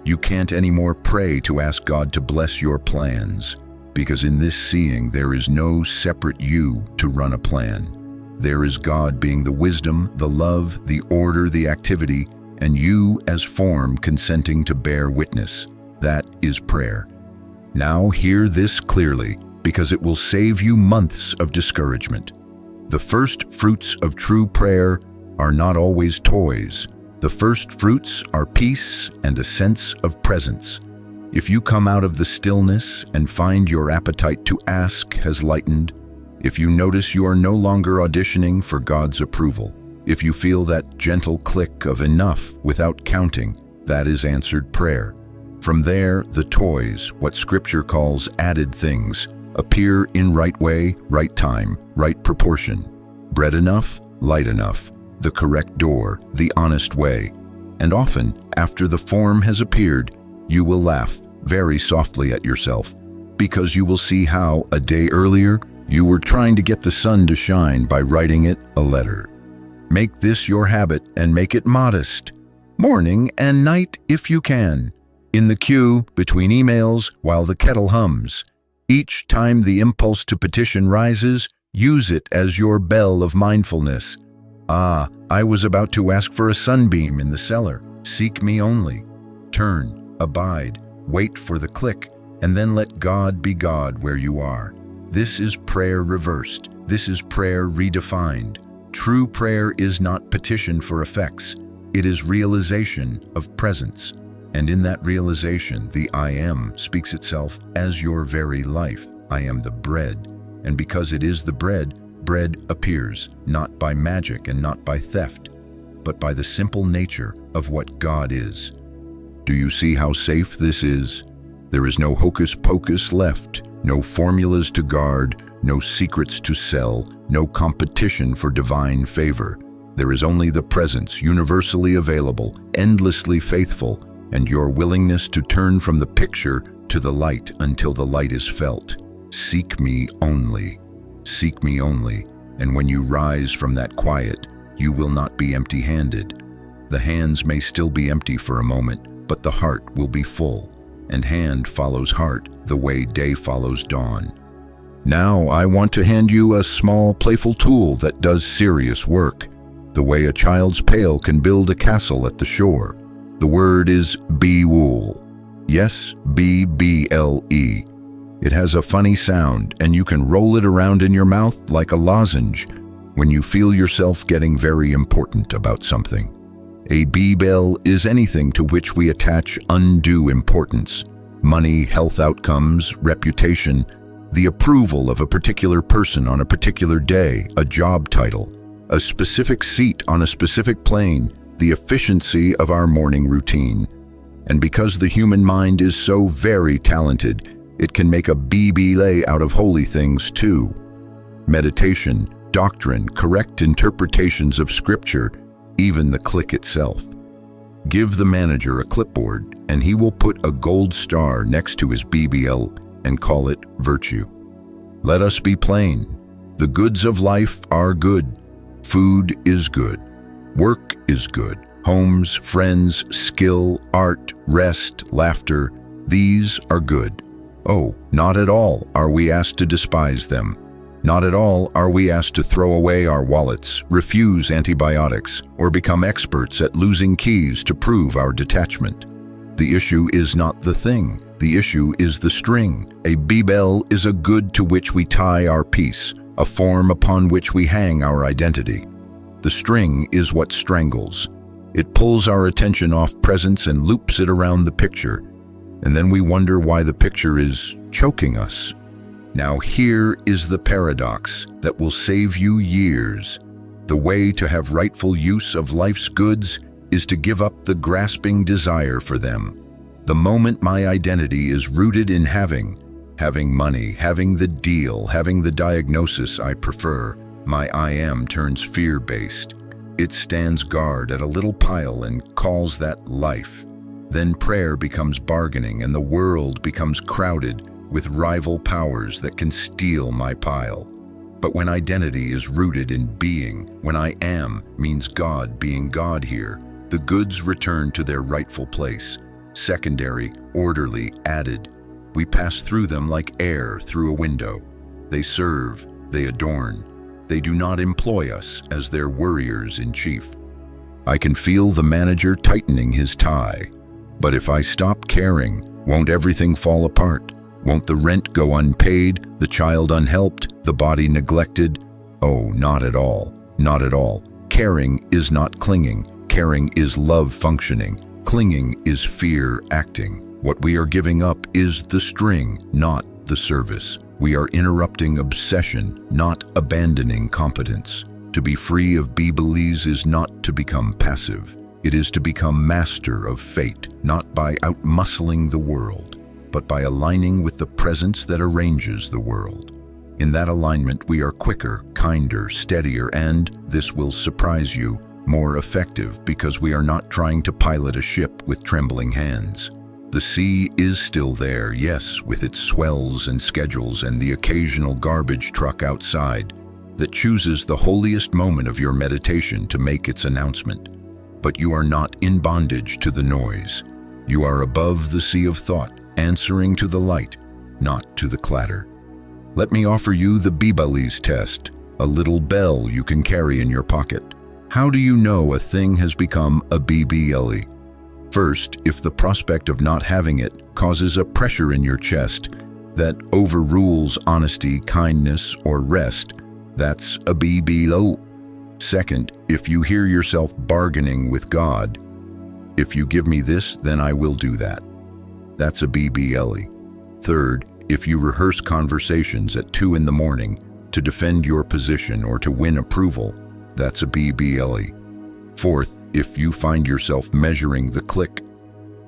You can't anymore pray to ask God to bless your plans, because in this seeing there is no separate you to run a plan. There is God being the wisdom, the love, the order, the activity, and you as form consenting to bear witness. That is prayer. Now hear this clearly, because it will save you months of discouragement. The first fruits of true prayer are not always toys. The first fruits are peace and a sense of presence. If you come out of the stillness and find your appetite to ask has lightened, if you notice you are no longer auditioning for God's approval, if you feel that gentle click of enough without counting, that is answered prayer. From there, the toys, what Scripture calls added things, appear in right way, right time, right proportion. Bread enough, light enough, the correct door, the honest way. And often, after the form has appeared, you will laugh very softly at yourself, because you will see how, a day earlier, you were trying to get the sun to shine by writing it a letter. Make this your habit and make it modest. Morning and night if you can. In the queue, between emails, while the kettle hums. Each time the impulse to petition rises, use it as your bell of mindfulness. Ah, I was about to ask for a sunbeam in the cellar. Seek me only. Turn, abide, wait for the click, and then let God be God where you are. This is prayer reversed. This is prayer redefined. True prayer is not petition for effects. It is realization of presence. And in that realization, the I am speaks itself as your very life. I am the bread. And because it is the bread, bread appears, not by magic and not by theft, but by the simple nature of what God is. Do you see how safe this is? There is no hocus pocus left, no formulas to guard, no secrets to sell, no competition for divine favor. There is only the presence, universally available, endlessly faithful, and your willingness to turn from the picture to the light until the light is felt. Seek me only. Seek me only, and when you rise from that quiet, you will not be empty-handed. The hands may still be empty for a moment, but the heart will be full, and hand follows heart the way day follows dawn. Now I want to hand you a small playful tool that does serious work, the way a child's pail can build a castle at the shore. The word is be-wool. Yes, B-B-L-E. It has a funny sound, and you can roll it around in your mouth like a lozenge when you feel yourself getting very important about something. A BE-BEL is anything to which we attach undue importance. Money, health outcomes, reputation, the approval of a particular person on a particular day, a job title, a specific seat on a specific plane, the efficiency of our morning routine. And because the human mind is so very talented, it can make a BE-BEL out of holy things too. Meditation, doctrine, correct interpretations of Scripture, even the click itself. Give the manager a clipboard and he will put a gold star next to his BE-BEL and call it virtue. Let us be plain. The goods of life are good. Food is good. Work is good. Homes, friends, skill, art, rest, laughter, these are good. Oh, not at all are we asked to despise them. Not at all are we asked to throw away our wallets, refuse antibiotics, or become experts at losing keys to prove our detachment. The issue is not the thing. The issue is the string. A BE-BEL is a good to which we tie our peace, a form upon which we hang our identity. The string is what strangles. It pulls our attention off presence and loops it around the picture, and then we wonder why the picture is choking us. Now here is the paradox that will save you years. The way to have rightful use of life's goods is to give up the grasping desire for them. The moment my identity is rooted in having money, having the deal, having the diagnosis I prefer, my I am turns fear-based. It stands guard at a little pile and calls that life. Then prayer becomes bargaining and the world becomes crowded with rival powers that can steal my pile. But when identity is rooted in being, when I am means God being God here, the goods return to their rightful place, secondary, orderly, added. We pass through them like air through a window. They serve, they adorn. They do not employ us as their worriers in chief. I can feel the manager tightening his tie. But if I stop caring, won't everything fall apart? Won't the rent go unpaid, the child unhelped, the body neglected? Oh, not at all, not at all. Caring is not clinging. Caring is love functioning. Clinging is fear acting. What we are giving up is the string, not the service. We are interrupting obsession, not abandoning competence. To be free of BE-BELS is not to become passive. It is to become master of fate, not by outmuscling the world, but by aligning with the presence that arranges the world. In that alignment, we are quicker, kinder, steadier, and, this will surprise you, more effective because we are not trying to pilot a ship with trembling hands. The sea is still there, yes, with its swells and schedules and the occasional garbage truck outside that chooses the holiest moment of your meditation to make its announcement. But you are not in bondage to the noise. You are above the sea of thought, answering to the light, not to the clatter. Let me offer you the BE-BELS test, a little bell you can carry in your pocket. How do you know a thing has become a BE-BELS? First, if the prospect of not having it causes a pressure in your chest that overrules honesty, kindness, or rest, that's a BE-BELS. Second, if you hear yourself bargaining with God, if you give me this, then I will do that. That's a BE-BELS. Third, if you rehearse conversations at 2 in the morning to defend your position or to win approval, that's a BE-BELS. Fourth, if you find yourself measuring the click,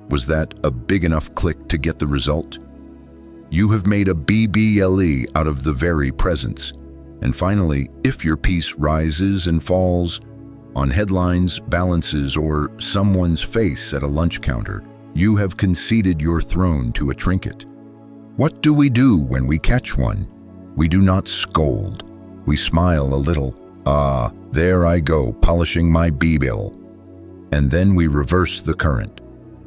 was that a big enough click to get the result? You have made a BE-BELS out of the very presence. And finally, if your piece rises and falls on headlines, balances, or someone's face at a lunch counter, you have conceded your throne to a trinket. What do we do when we catch one? We do not scold. We smile a little. Ah, there I go, polishing my BE-BELS. And then we reverse the current.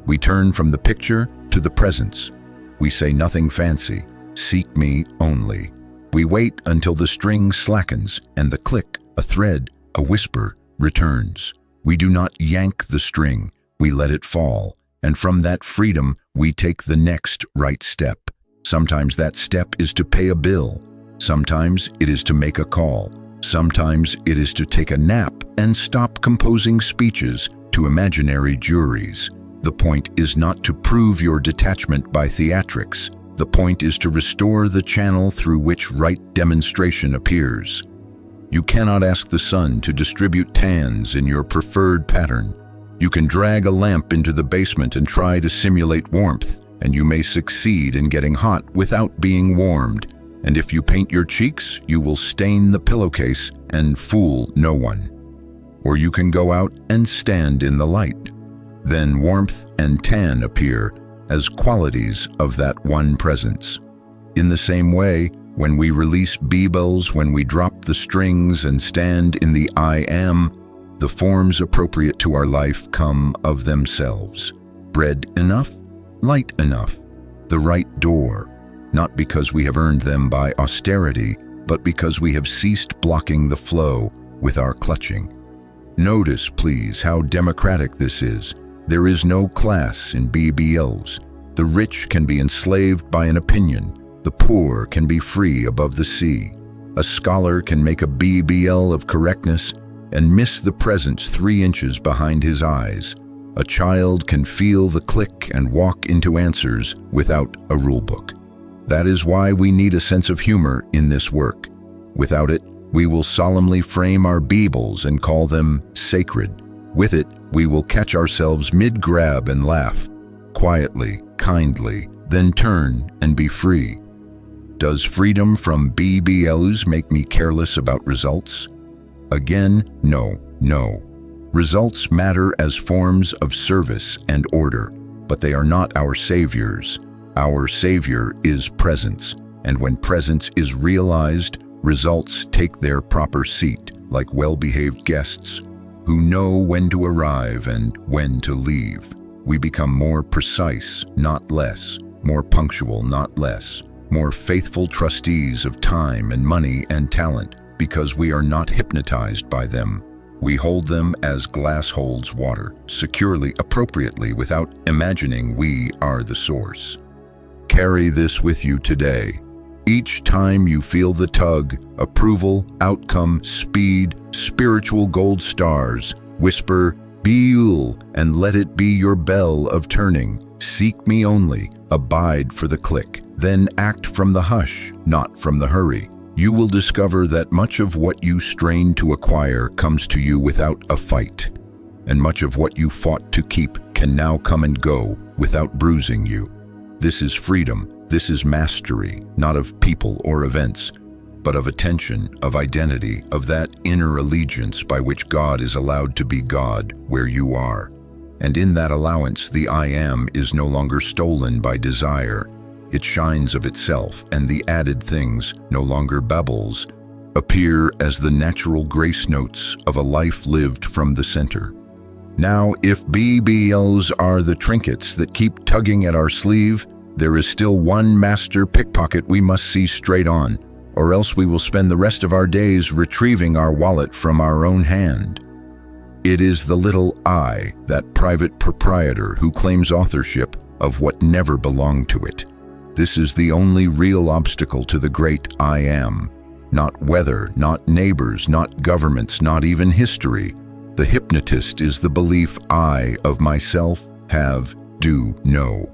We turn from the picture to the presence. We say nothing fancy. Seek me only. We wait until the string slackens and the click, a thread, a whisper, returns. We do not yank the string. We let it fall. And from that freedom, we take the next right step. Sometimes that step is to pay a bill. Sometimes it is to make a call. Sometimes it is to take a nap and stop composing speeches to imaginary juries. The point is not to prove your detachment by theatrics. The point is to restore the channel through which right demonstration appears. You cannot ask the sun to distribute tans in your preferred pattern. You can drag a lamp into the basement and try to simulate warmth, and you may succeed in getting hot without being warmed. And if you paint your cheeks, you will stain the pillowcase and fool no one. Or you can go out and stand in the light. Then warmth and tan appear as qualities of that one presence. In the same way, when we release BE-BELS, when we drop the strings and stand in the I am, the forms appropriate to our life come of themselves. Bread enough, light enough, the right door, not because we have earned them by austerity, but because we have ceased blocking the flow with our clutching. Notice, please, how democratic this is. There is no class in BE-BELS. The rich can be enslaved by an opinion. The poor can be free above the sea. A scholar can make a BE-BEL of correctness and miss the presence 3 inches behind his eyes. A child can feel the click and walk into answers without a rulebook. That is why we need a sense of humor in this work. Without it, we will solemnly frame our BE-BELS and call them sacred. With it, we will catch ourselves mid-grab and laugh, quietly, kindly, then turn and be free. Does freedom from BE-BELS make me careless about results? Again, no. Results matter as forms of service and order, but they are not our saviors. Our savior is presence, and when presence is realized, Results take their proper seat, like well-behaved guests who know when to arrive and when to leave. We become more precise, not less, more punctual, not less, more faithful trustees of time and money and talent because we are not hypnotized by them. We hold them as glass holds water, securely, appropriately, without imagining we are the source. Carry this with you today. Each time you feel the tug, approval, outcome, speed, spiritual gold stars, whisper, "Be-ul," and let it be your bell of turning. Seek me only, abide for the click, then act from the hush, not from the hurry. You will discover that much of what you strain to acquire comes to you without a fight, and much of what you fought to keep can now come and go without bruising you. This is freedom. This is mastery, not of people or events, but of attention, of identity, of that inner allegiance by which God is allowed to be God where you are. And in that allowance, the I am is no longer stolen by desire. It shines of itself, and the added things, no longer bubbles, appear as the natural grace notes of a life lived from the center. Now, if BE-BELS are the trinkets that keep tugging at our sleeve, there is still one master pickpocket we must see straight on, or else we will spend the rest of our days retrieving our wallet from our own hand. It is the little I, that private proprietor who claims authorship of what never belonged to it. This is the only real obstacle to the great I am. Not weather, not neighbors, not governments, not even history. The hypnotist is the belief I of myself, have, do, know.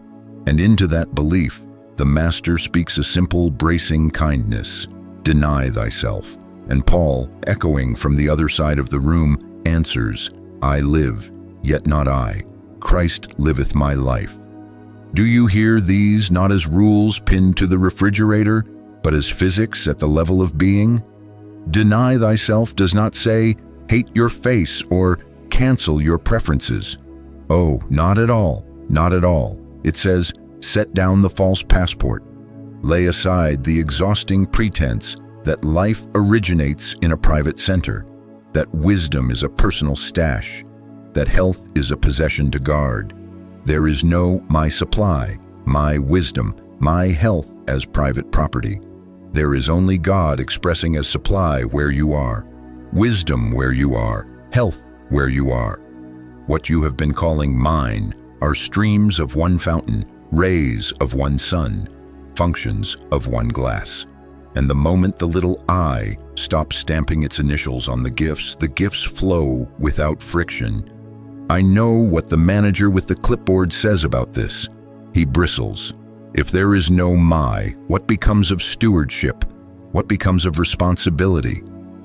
And into that belief, the Master speaks a simple, bracing kindness. Deny thyself. And Paul, echoing from the other side of the room, answers, I live, yet not I. Christ liveth my life. Do you hear these not as rules pinned to the refrigerator, but as physics at the level of being? Deny thyself does not say, hate your face or cancel your preferences. Oh, not at all, not at all. It says, set down the false passport. Lay aside the exhausting pretense that life originates in a private center, that wisdom is a personal stash, that health is a possession to guard. There is no my supply, my wisdom, my health as private property. There is only God expressing as supply where you are, wisdom where you are, health where you are. What you have been calling mine are streams of one fountain, rays of one sun, functions of one glass. And the moment the little I stops stamping its initials on the gifts flow without friction. I know what the manager with the clipboard says about this. He bristles. If there is no my, what becomes of stewardship? What becomes of responsibility?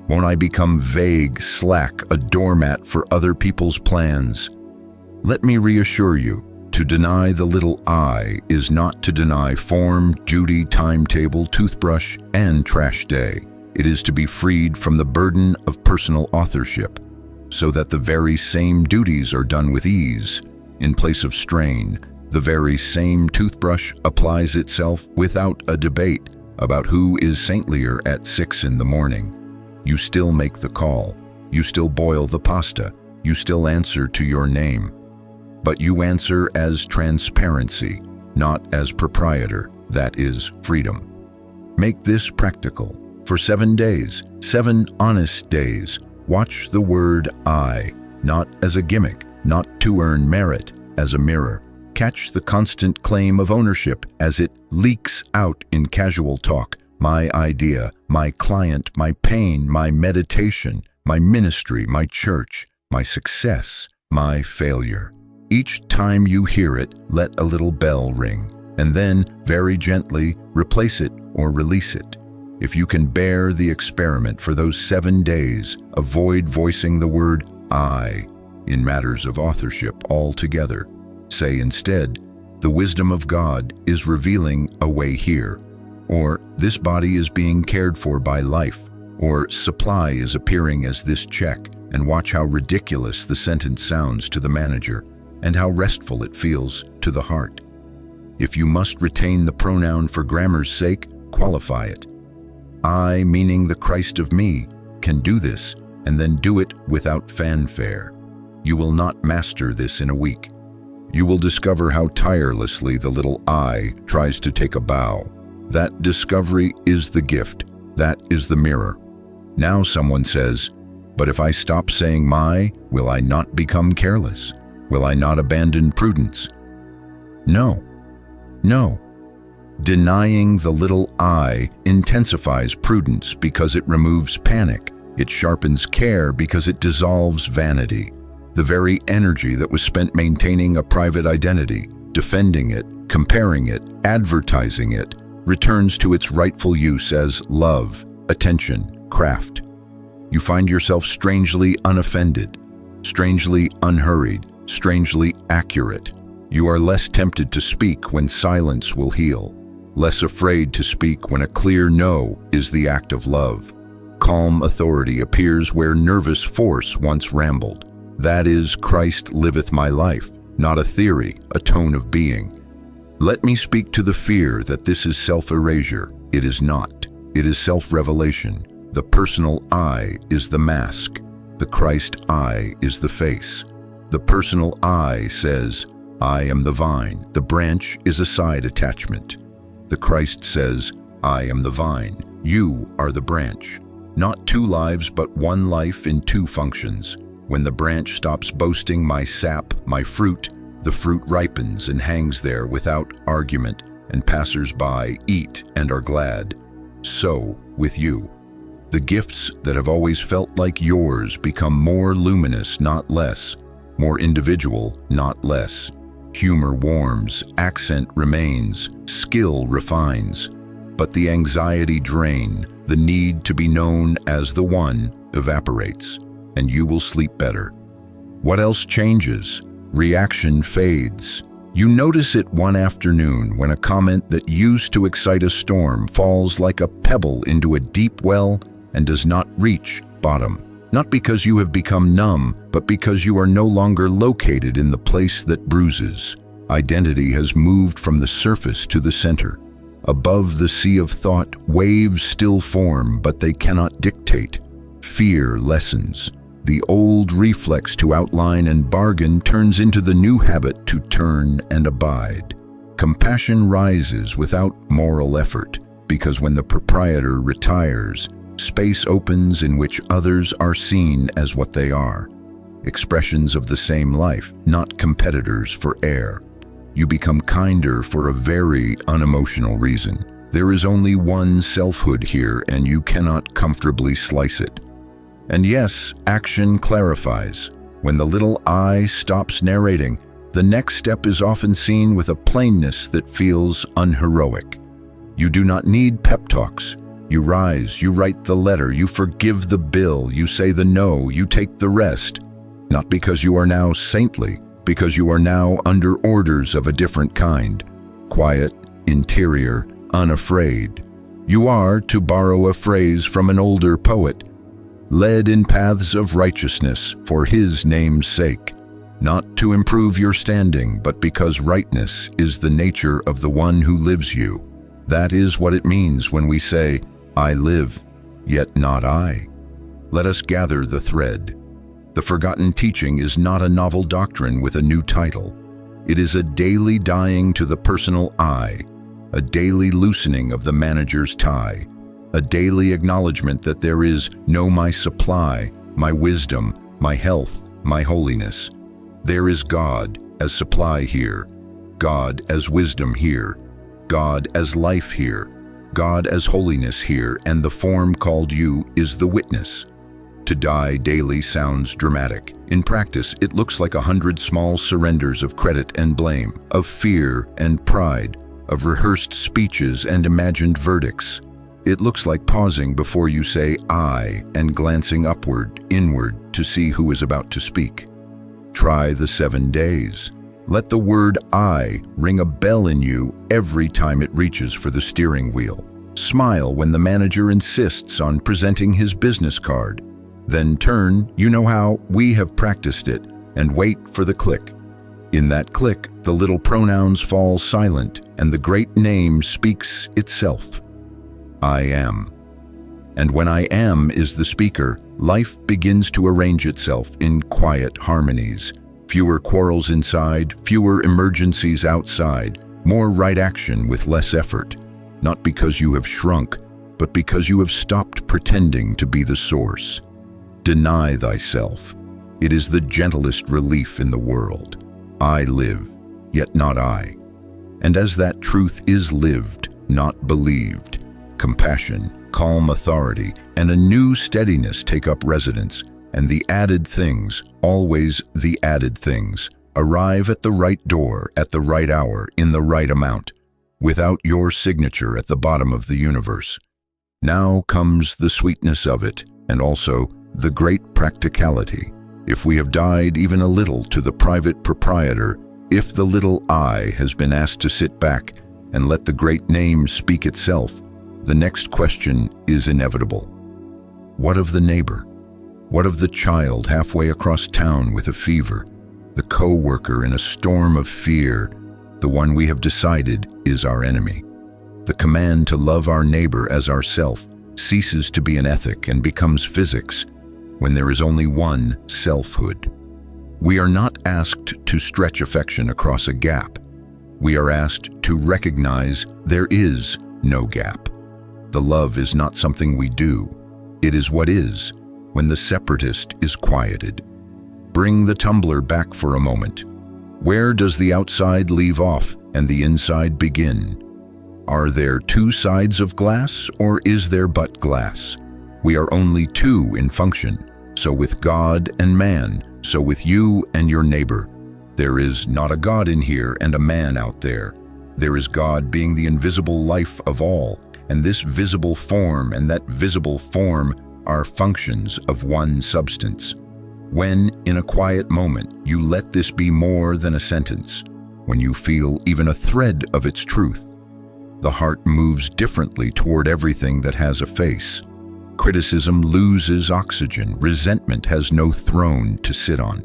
Won't I become vague, slack, a doormat for other people's plans? Let me reassure you, to deny the little I is not to deny form, duty, timetable, toothbrush, and trash day. It is to be freed from the burden of personal authorship, so that the very same duties are done with ease. In place of strain, the very same toothbrush applies itself without a debate about who is saintlier at 6 in the morning. You still make the call. You still boil the pasta. You still answer to your name. But you answer as transparency, not as proprietor. That is freedom. Make this practical. For 7 days, 7 honest days, watch the word I, not as a gimmick, not to earn merit, as a mirror. Catch the constant claim of ownership as it leaks out in casual talk. My idea, my client, my pain, my meditation, my ministry, my church, my success, my failure. Each time you hear it, let a little bell ring, and then, very gently, replace it or release it. If you can bear the experiment for those 7 days, avoid voicing the word I in matters of authorship altogether. Say instead, the wisdom of God is revealing a way here, or this body is being cared for by life, or supply is appearing as this check, and watch how ridiculous the sentence sounds to the manager, and how restful it feels to the heart. If you must retain the pronoun for grammar's sake, qualify it. I, meaning the Christ of me, can do this, and then do it without fanfare. You will not master this in a week. You will discover how tirelessly the little I tries to take a bow. That discovery is the gift. That is the mirror. Now someone says, but if I stop saying my, will I not become careless? Will I not abandon prudence? No. No. Denying the little I intensifies prudence because it removes panic. It sharpens care because it dissolves vanity. The very energy that was spent maintaining a private identity, defending it, comparing it, advertising it, returns to its rightful use as love, attention, craft. You find yourself strangely unoffended, strangely unhurried, strangely accurate. You are less tempted to speak when silence will heal, less afraid to speak when a clear no is the act of love. Calm authority appears where nervous force once rambled. That is, Christ liveth my life, not a theory, a tone of being. Let me speak to the fear that this is self-erasure. It is not. It is self-revelation. The personal I is the mask. The Christ I is the face. The personal I says, I am the vine. The branch is a side attachment. The Christ says, I am the vine. You are the branch. Not two lives, but one life in two functions. When the branch stops boasting my sap, my fruit, the fruit ripens and hangs there without argument, and passers-by eat and are glad. So with you. The gifts that have always felt like yours become more luminous, not less, more individual, not less. Humor warms, accent remains, skill refines, but the anxiety drain, the need to be known as the one, evaporates, and you will sleep better. What else changes? Reaction fades. You notice it one afternoon when a comment that used to excite a storm falls like a pebble into a deep well and does not reach bottom. Not because you have become numb, but because you are no longer located in the place that bruises. Identity has moved from the surface to the center. Above the sea of thought, waves still form, but they cannot dictate. Fear lessens. The old reflex to outline and bargain turns into the new habit to turn and abide. Compassion rises without moral effort, because when the proprietor retires, space opens in which others are seen as what they are. Expressions of the same life, not competitors for air. You become kinder for a very unemotional reason. There is only one selfhood here, and you cannot comfortably slice it. And yes, action clarifies. When the little I stops narrating, the next step is often seen with a plainness that feels unheroic. You do not need pep talks. You rise, you write the letter, you forgive the bill, you say the no, you take the rest. Not because you are now saintly, because you are now under orders of a different kind. Quiet, interior, unafraid. You are, to borrow a phrase from an older poet, led in paths of righteousness for his name's sake. Not to improve your standing, but because rightness is the nature of the one who lives you. That is what it means when we say, I live, yet not I. Let us gather the thread. The forgotten teaching is not a novel doctrine with a new title. It is a daily dying to the personal I, a daily loosening of the manager's tie, a daily acknowledgement that there is no my supply, my wisdom, my health, my holiness. There is God as supply here, God as wisdom here, God as life here, God as holiness here, and the form called you is the witness. To die daily sounds dramatic. In practice, it looks like 100 small surrenders of credit and blame, of fear and pride, of rehearsed speeches and imagined verdicts. It looks like pausing before you say I and glancing upward, inward, to see who is about to speak. Try the 7 days. Let the word I ring a bell in you every time it reaches for the steering wheel. Smile when the manager insists on presenting his business card. Then turn, you know how, we have practiced it, and wait for the click. In that click, the little pronouns fall silent, and the great name speaks itself. I am. And when I am is the speaker, life begins to arrange itself in quiet harmonies. Fewer quarrels inside, fewer emergencies outside, more right action with less effort. Not because you have shrunk, but because you have stopped pretending to be the source. Deny thyself. It is the gentlest relief in the world. I live, yet not I. And as that truth is lived, not believed, compassion, calm authority, and a new steadiness take up residence, and the added things, always the added things, arrive at the right door, at the right hour, in the right amount, without your signature at the bottom of the universe. Now comes the sweetness of it, and also the great practicality. If we have died even a little to the private proprietor, if the little I has been asked to sit back and let the great name speak itself, the next question is inevitable. What of the neighbor? What of the child halfway across town with a fever? The co-worker in a storm of fear, the one we have decided is our enemy. The command to love our neighbor as ourself ceases to be an ethic and becomes physics when there is only one selfhood. We are not asked to stretch affection across a gap. We are asked to recognize there is no gap. The love is not something we do. It is what is, when the separatist is quieted. Bring the tumbler back for a moment. Where does the outside leave off and the inside begin? Are there two sides of glass, or is there but glass? We are only two in function, so with God and man, so with you and your neighbor. There is not a God in here and a man out there. There is God being the invisible life of all, and this visible form and that visible form are functions of one substance. When, in a quiet moment, you let this be more than a sentence, when you feel even a thread of its truth, the heart moves differently toward everything that has a face. Criticism loses oxygen. Resentment has no throne to sit on.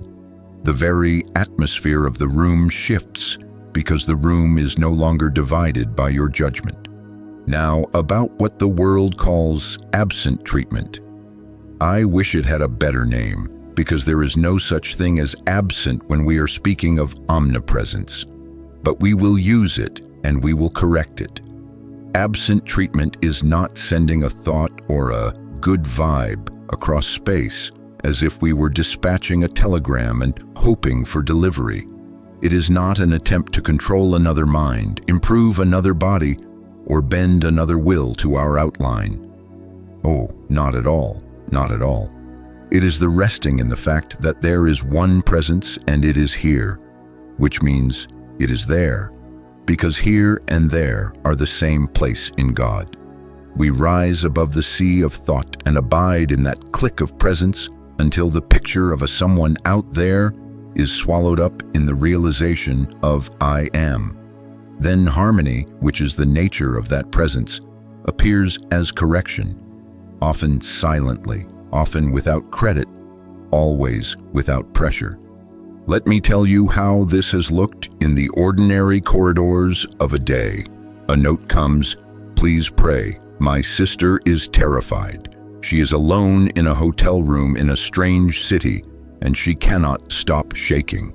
The very atmosphere of the room shifts because the room is no longer divided by your judgment. Now, about what the world calls absent treatment. I wish it had a better name, because there is no such thing as absent when we are speaking of omnipresence. But we will use it, and we will correct it. Absent treatment is not sending a thought or a good vibe across space as if we were dispatching a telegram and hoping for delivery. It is not an attempt to control another mind, improve another body, or bend another will to our outline. Oh, not at all, not at all. It is the resting in the fact that there is one presence and it is here, which means it is there, because here and there are the same place in God. We rise above the sea of thought and abide in that click of presence until the picture of a someone out there is swallowed up in the realization of I am. Then harmony, which is the nature of that presence, appears as correction, often silently, often without credit, always without pressure. Let me tell you how this has looked in the ordinary corridors of a day. A note comes, "Please pray. My sister is terrified. She is alone in a hotel room in a strange city, and she cannot stop shaking."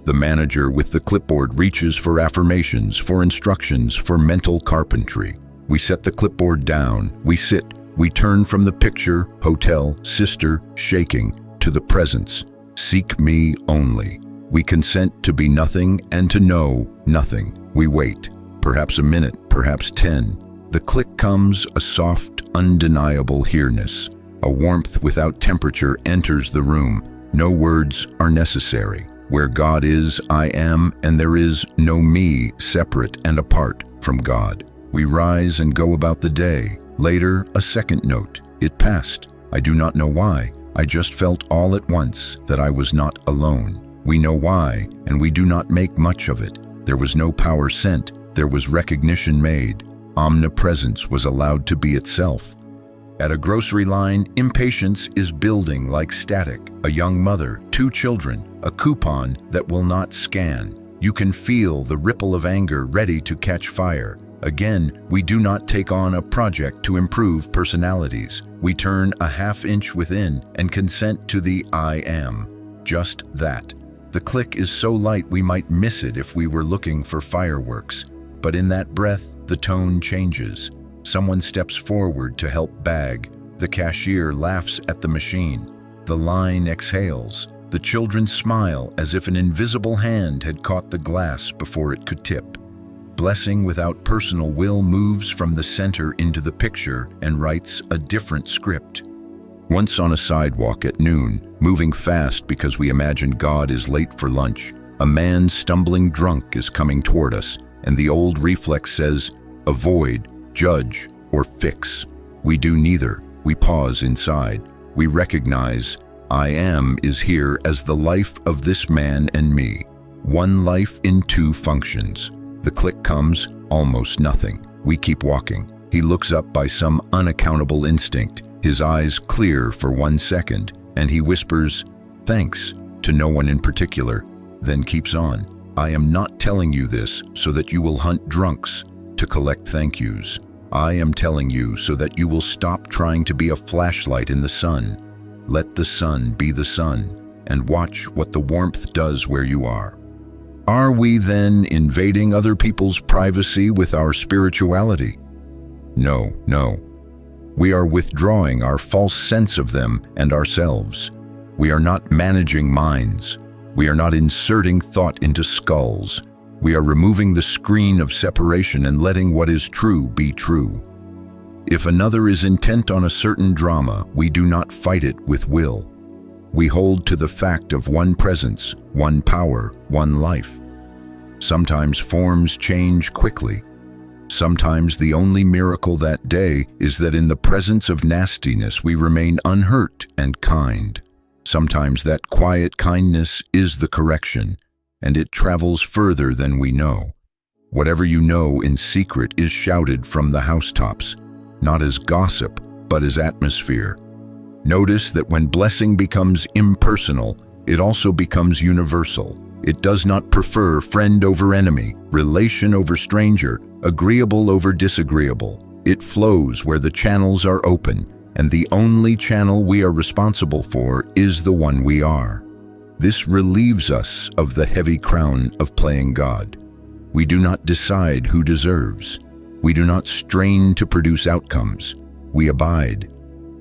The manager with the clipboard reaches for affirmations, for instructions, for mental carpentry. We set the clipboard down, we sit, we turn from the picture, hotel, sister, shaking, to the presence, seek me only. We consent to be nothing and to know nothing. We wait, perhaps a minute, perhaps 10. The click comes, a soft, undeniable here-ness. A warmth without temperature enters the room. No words are necessary. Where God is, I am, and there is no me separate and apart from God. We rise and go about the day. Later, a second note. It passed. I do not know why. I just felt all at once that I was not alone. We know why, and we do not make much of it. There was no power sent. There was recognition made. Omnipresence was allowed to be itself. At a grocery line, impatience is building like static. A young mother, 2 children, a coupon that will not scan. You can feel the ripple of anger ready to catch fire. Again, we do not take on a project to improve personalities. We turn a half-inch within and consent to the I am. Just that. The click is so light we might miss it if we were looking for fireworks. But in that breath, the tone changes. Someone steps forward to help bag. The cashier laughs at the machine. The line exhales. The children smile as if an invisible hand had caught the glass before it could tip. Blessing without personal will moves from the center into the picture and writes a different script. Once on a sidewalk at noon, moving fast because we imagine God is late for lunch, a man stumbling drunk is coming toward us, and the old reflex says, avoid, judge, or fix. We do neither. We pause inside. We recognize, I am is here as the life of this man and me. One life in two functions. The click comes, almost nothing. We keep walking. He looks up by some unaccountable instinct, his eyes clear for 1 second, and he whispers, thanks, to no one in particular, then keeps on. I am not telling you this so that you will hunt drunks to collect thank yous. I am telling you so that you will stop trying to be a flashlight in the sun. Let the sun be the sun, and watch what the warmth does where you are. Are we then invading other people's privacy with our spirituality? No, no. We are withdrawing our false sense of them and ourselves. We are not managing minds. We are not inserting thought into skulls. We are removing the screen of separation and letting what is true be true. If another is intent on a certain drama, we do not fight it with will. We hold to the fact of one presence, one power, one life. Sometimes forms change quickly. Sometimes the only miracle that day is that in the presence of nastiness we remain unhurt and kind. Sometimes that quiet kindness is the correction, and it travels further than we know. Whatever you know in secret is shouted from the housetops, not as gossip, but as atmosphere. Notice that when blessing becomes impersonal, it also becomes universal. It does not prefer friend over enemy, relation over stranger, agreeable over disagreeable. It flows where the channels are open, and the only channel we are responsible for is the one we are. This relieves us of the heavy crown of playing God. We do not decide who deserves. We do not strain to produce outcomes. We abide.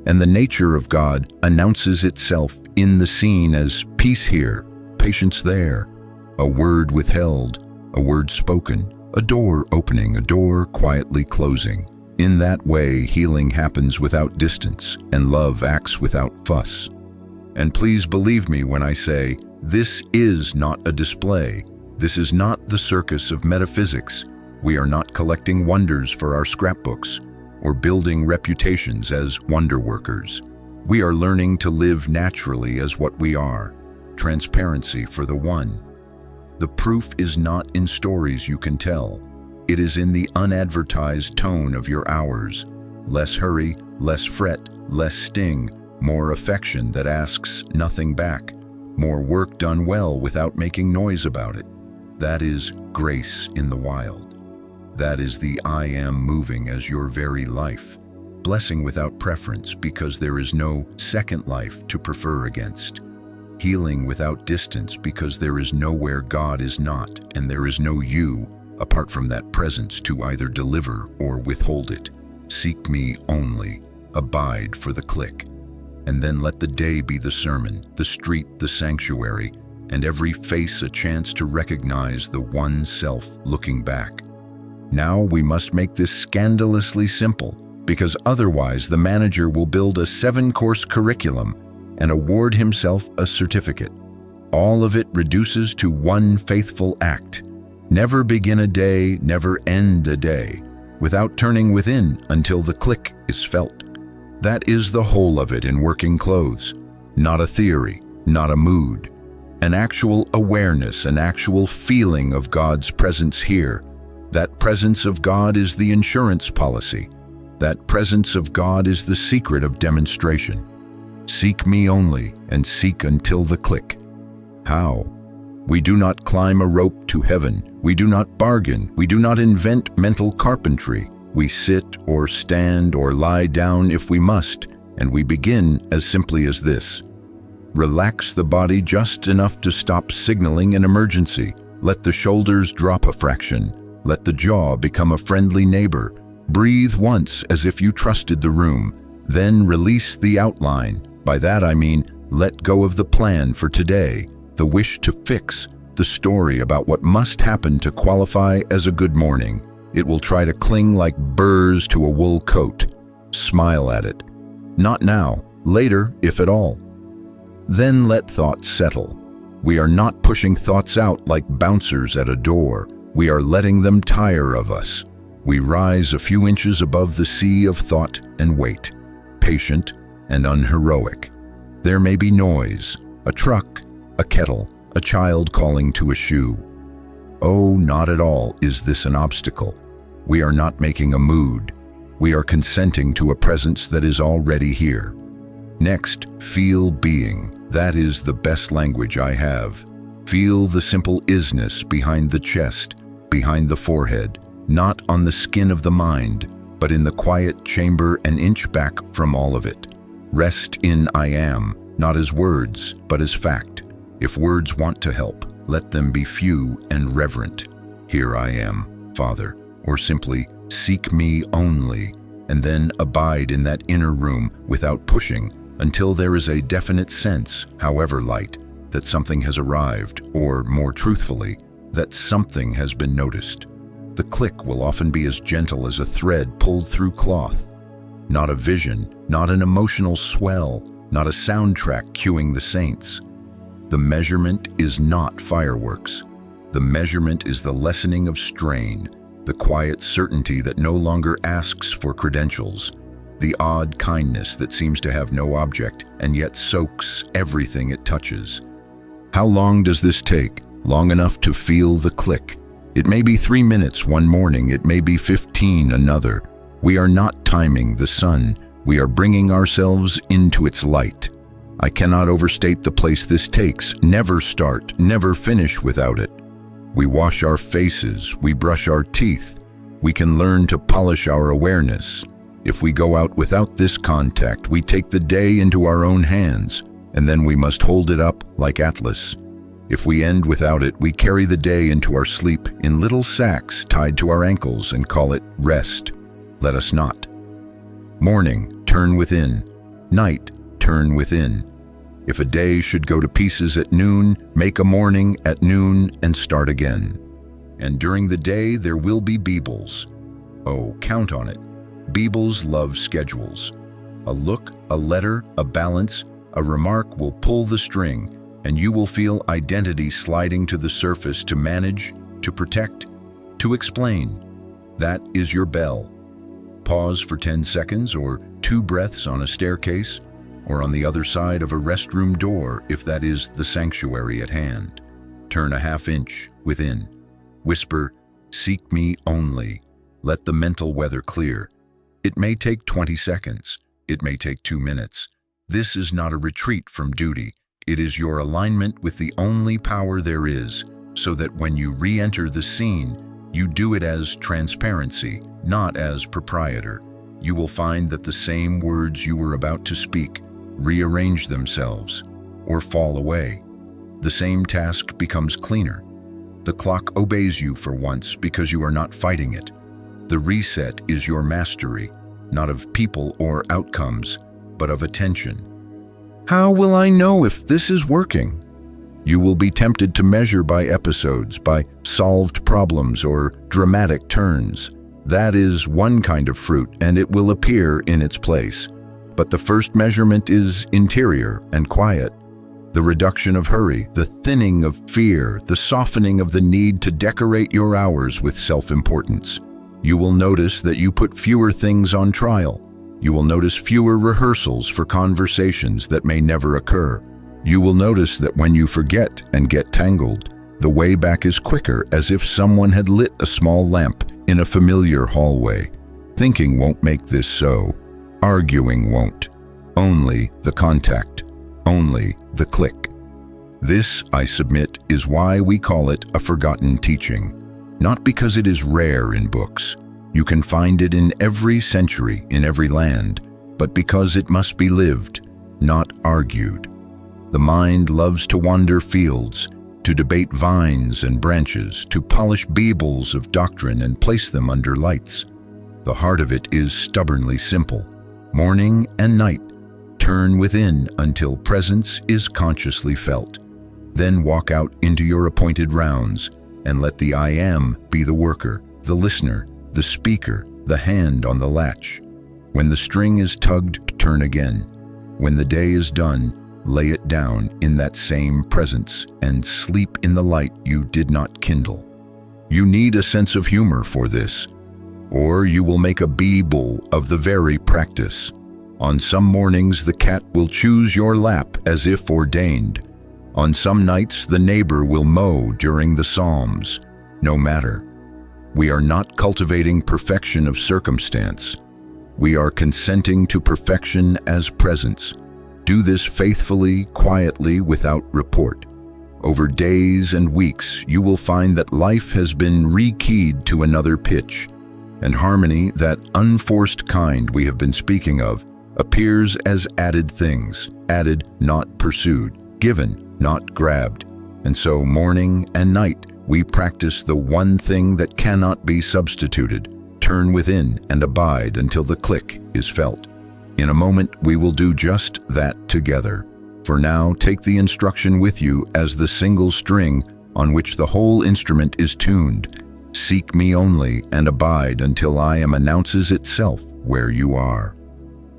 And the nature of God announces itself in the scene as peace here, patience there, a word withheld, a word spoken, a door opening, a door quietly closing. In that way, healing happens without distance, and love acts without fuss. And please believe me when I say, this is not a display. This is not the circus of metaphysics. We are not collecting wonders for our scrapbooks, or building reputations as wonder workers. We are learning to live naturally as what we are, transparency for the one. The proof is not in stories you can tell. It is in the unadvertised tone of your hours. Less hurry, less fret, less sting, more affection that asks nothing back, more work done well without making noise about it. That is grace in the wild. That is the I am moving as your very life. Blessing without preference because there is no second life to prefer against. Healing without distance because there is nowhere God is not, and there is no you apart from that presence to either deliver or withhold it. Seek me only, abide for the click, and then let the day be the sermon, the street the sanctuary, and every face a chance to recognize the one self looking back. Now we must make this scandalously simple, because otherwise the manager will build a 7-course curriculum and award himself a certificate. All of it reduces to one faithful act. Never begin a day, never end a day, without turning within until the click is felt. That is the whole of it in working clothes. Not a theory, not a mood. An actual awareness, an actual feeling of God's presence here. That presence of God is the insurance policy. That presence of God is the secret of demonstration. Seek me only, and seek until the click. How? We do not climb a rope to heaven. We do not bargain. We do not invent mental carpentry. We sit or stand or lie down if we must, and we begin as simply as this. Relax the body just enough to stop signaling an emergency. Let the shoulders drop a fraction. Let the jaw become a friendly neighbor. Breathe once as if you trusted the room. Then release the outline. By that I mean, let go of the plan for today, the wish to fix, the story about what must happen to qualify as a good morning. It will try to cling like burrs to a wool coat. Smile at it. Not now, later, if at all. Then let thoughts settle. We are not pushing thoughts out like bouncers at a door. We are letting them tire of us. We rise a few inches above the sea of thought and wait, patient and unheroic. There may be noise, a truck, a kettle, a child calling to a shoe. Oh, not at all is this an obstacle. We are not making a mood. We are consenting to a presence that is already here. Next, feel being. That is the best language I have. Feel the simple isness behind the chest, behind the forehead, not on the skin of the mind, but in the quiet chamber an inch back from all of it. Rest in I am, not as words, but as fact. If words want to help, let them be few and reverent. Here I am, Father, or simply, seek me only, and then abide in that inner room without pushing until there is a definite sense, however light, that something has arrived, or more truthfully, that something has been noticed. The click will often be as gentle as a thread pulled through cloth. Not a vision, not an emotional swell, not a soundtrack cueing the saints. The measurement is not fireworks. The measurement is the lessening of strain, the quiet certainty that no longer asks for credentials, the odd kindness that seems to have no object and yet soaks everything it touches. How long does this take? Long enough to feel the click. It may be 3 minutes one morning, it may be 15 another. We are not timing the sun. We are bringing ourselves into its light. I cannot overstate the place this takes. Never start, never finish without it. We wash our faces, we brush our teeth. We can learn to polish our awareness. If we go out without this contact, we take the day into our own hands, and then we must hold it up like Atlas. If we end without it, we carry the day into our sleep in little sacks tied to our ankles and call it rest. Let us not. Morning, turn within. Night, turn within. If a day should go to pieces at noon, make a morning at noon and start again. And during the day, there will be BE-BELS. Oh, count on it. BE-BELS love schedules. A look, a letter, a balance, a remark will pull the string, and you will feel identity sliding to the surface to manage, to protect, to explain. That is your bell. Pause for 10 seconds or 2 breaths on a staircase, or on the other side of a restroom door if that is the sanctuary at hand. Turn a half inch within. Whisper, seek me only. Let the mental weather clear. It may take 20 seconds. It may take 2 minutes. This is not a retreat from duty. It is your alignment with the only power there is, so that when you re-enter the scene, you do it as transparency, not as proprietor. You will find that the same words you were about to speak rearrange themselves or fall away. The same task becomes cleaner. The clock obeys you for once because you are not fighting it. The reset is your mastery, not of people or outcomes, but of attention. How will I know if this is working? You will be tempted to measure by episodes, by solved problems or dramatic turns. That is one kind of fruit, and it will appear in its place. But the first measurement is interior and quiet. The reduction of hurry, the thinning of fear, the softening of the need to decorate your hours with self-importance. You will notice that you put fewer things on trial. You will notice fewer rehearsals for conversations that may never occur. You will notice that when you forget and get tangled, the way back is quicker, as if someone had lit a small lamp in a familiar hallway. Thinking won't make this so. Arguing won't. Only the contact. Only the click. This, I submit, is why we call it a forgotten teaching. Not because it is rare in books. You can find it in every century, in every land, but because it must be lived, not argued. The mind loves to wander fields, to debate vines and branches, to polish BE-BELS of doctrine and place them under lights. The heart of it is stubbornly simple. Morning and night, turn within until presence is consciously felt. Then walk out into your appointed rounds and let the I am be the worker, the listener, the speaker, the hand on the latch. When the string is tugged, turn again. When the day is done, lay it down in that same presence and sleep in the light you did not kindle. You need a sense of humor for this, or you will make a BE-BEL of the very practice. On some mornings, the cat will choose your lap as if ordained. On some nights, the neighbor will mow during the Psalms. No matter. We are not cultivating perfection of circumstance. We are consenting to perfection as presence. Do this faithfully, quietly, without report. Over days and weeks, you will find that life has been rekeyed to another pitch, and harmony, that unforced kind we have been speaking of, appears as added things, added, not pursued, given, not grabbed. And so morning and night, we practice the one thing that cannot be substituted. Turn within and abide until the click is felt. In a moment, we will do just that together. For now, take the instruction with you as the single string on which the whole instrument is tuned. Seek me only and abide until I am announces itself where you are.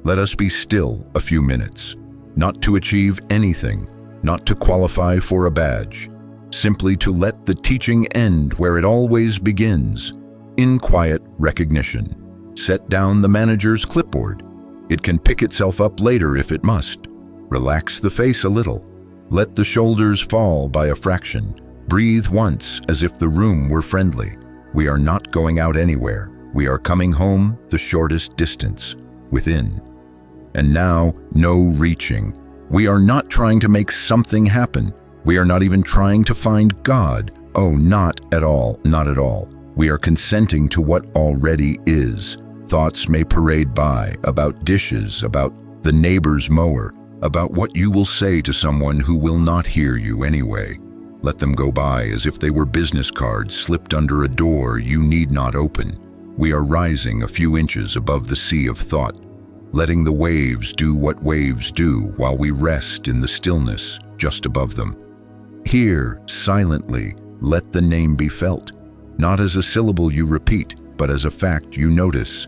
Let us be still a few minutes, not to achieve anything, not to qualify for a badge, simply to let the teaching end where it always begins, in quiet recognition. Set down the manager's clipboard. It can pick itself up later if it must. Relax the face a little. Let the shoulders fall by a fraction. Breathe once as if the room were friendly. We are not going out anywhere. We are coming home the shortest distance, within. And now, no reaching. We are not trying to make something happen. We are not even trying to find God. Oh, not at all, not at all. We are consenting to what already is. Thoughts may parade by about dishes, about the neighbor's mower, about what you will say to someone who will not hear you anyway. Let them go by as if they were business cards slipped under a door you need not open. We are rising a few inches above the sea of thought, letting the waves do what waves do while we rest in the stillness just above them. Here, silently, let the name be felt, not as a syllable you repeat, but as a fact you notice.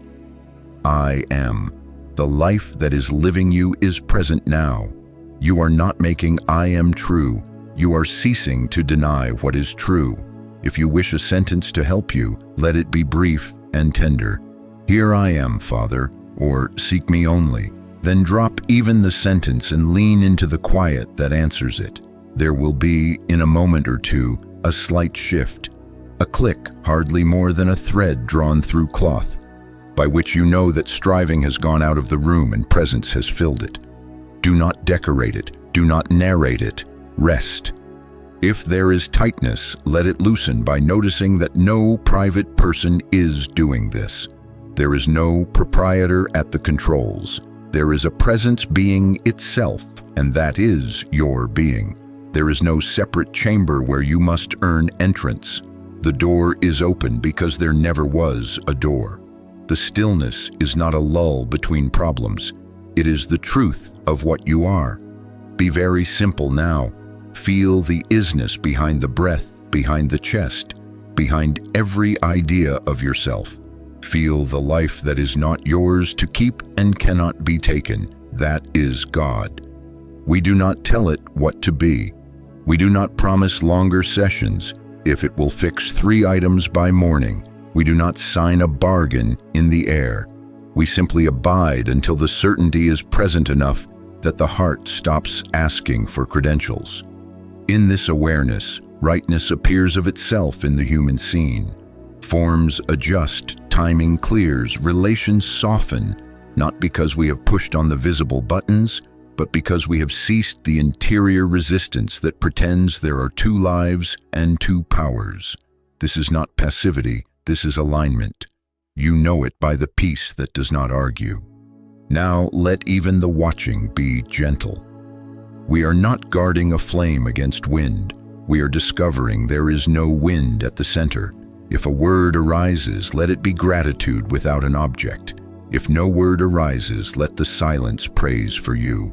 I am. The life that is living you is present now. You are not making I am true. You are ceasing to deny what is true. If you wish a sentence to help you, let it be brief and tender. Here I am, Father, or seek me only. Then drop even the sentence and lean into the quiet that answers it. There will be, in a moment or two, a slight shift, a click hardly more than a thread drawn through cloth, by which you know that striving has gone out of the room and presence has filled it. Do not decorate it, do not narrate it, rest. If there is tightness, let it loosen by noticing that no private person is doing this. There is no proprietor at the controls. There is a presence being itself, and that is your being. There is no separate chamber where you must earn entrance. The door is open because there never was a door. The stillness is not a lull between problems. It is the truth of what you are. Be very simple now. Feel the isness behind the breath, behind the chest, behind every idea of yourself. Feel the life that is not yours to keep and cannot be taken. That is God. We do not tell it what to be. We do not promise longer sessions if it will fix 3 items by morning. We do not sign a bargain in the air. We simply abide until the certainty is present enough that the heart stops asking for credentials. In this awareness, rightness appears of itself in the human scene. Forms adjust, timing clears, relations soften, not because we have pushed on the visible buttons, but because we have ceased the interior resistance that pretends there are two lives and two powers. This is not passivity, this is alignment. You know it by the peace that does not argue. Now let even the watching be gentle. We are not guarding a flame against wind. We are discovering there is no wind at the center. If a word arises, let it be gratitude without an object. If no word arises, let the silence praise for you.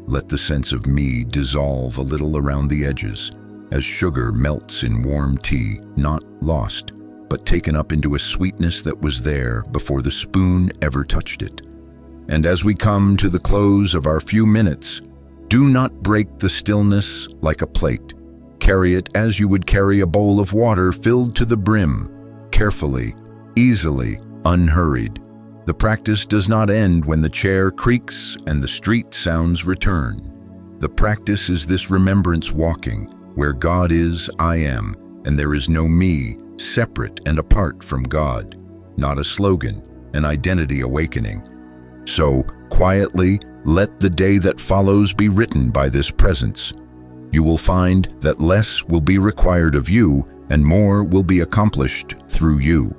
Let the sense of me dissolve a little around the edges, as sugar melts in warm tea, not lost, but taken up into a sweetness that was there before the spoon ever touched it. And as we come to the close of our few minutes, do not break the stillness like a plate. Carry it as you would carry a bowl of water filled to the brim, carefully, easily, unhurried. The practice does not end when the chair creaks and the street sounds return. The practice is this remembrance walking, where God is, I am, and there is no me, separate and apart from God. Not a slogan, an identity awakening. So, quietly, let the day that follows be written by this presence. You will find that less will be required of you and more will be accomplished through you.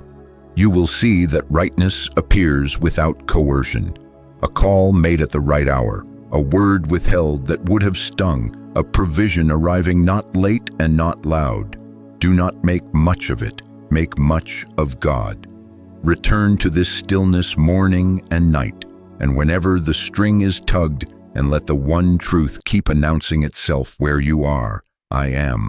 You will see that rightness appears without coercion. A call made at the right hour, a word withheld that would have stung, a provision arriving not late and not loud. Do not make much of it, make much of God. Return to this stillness morning and night, and whenever the string is tugged, and let the one truth keep announcing itself where you are, I am.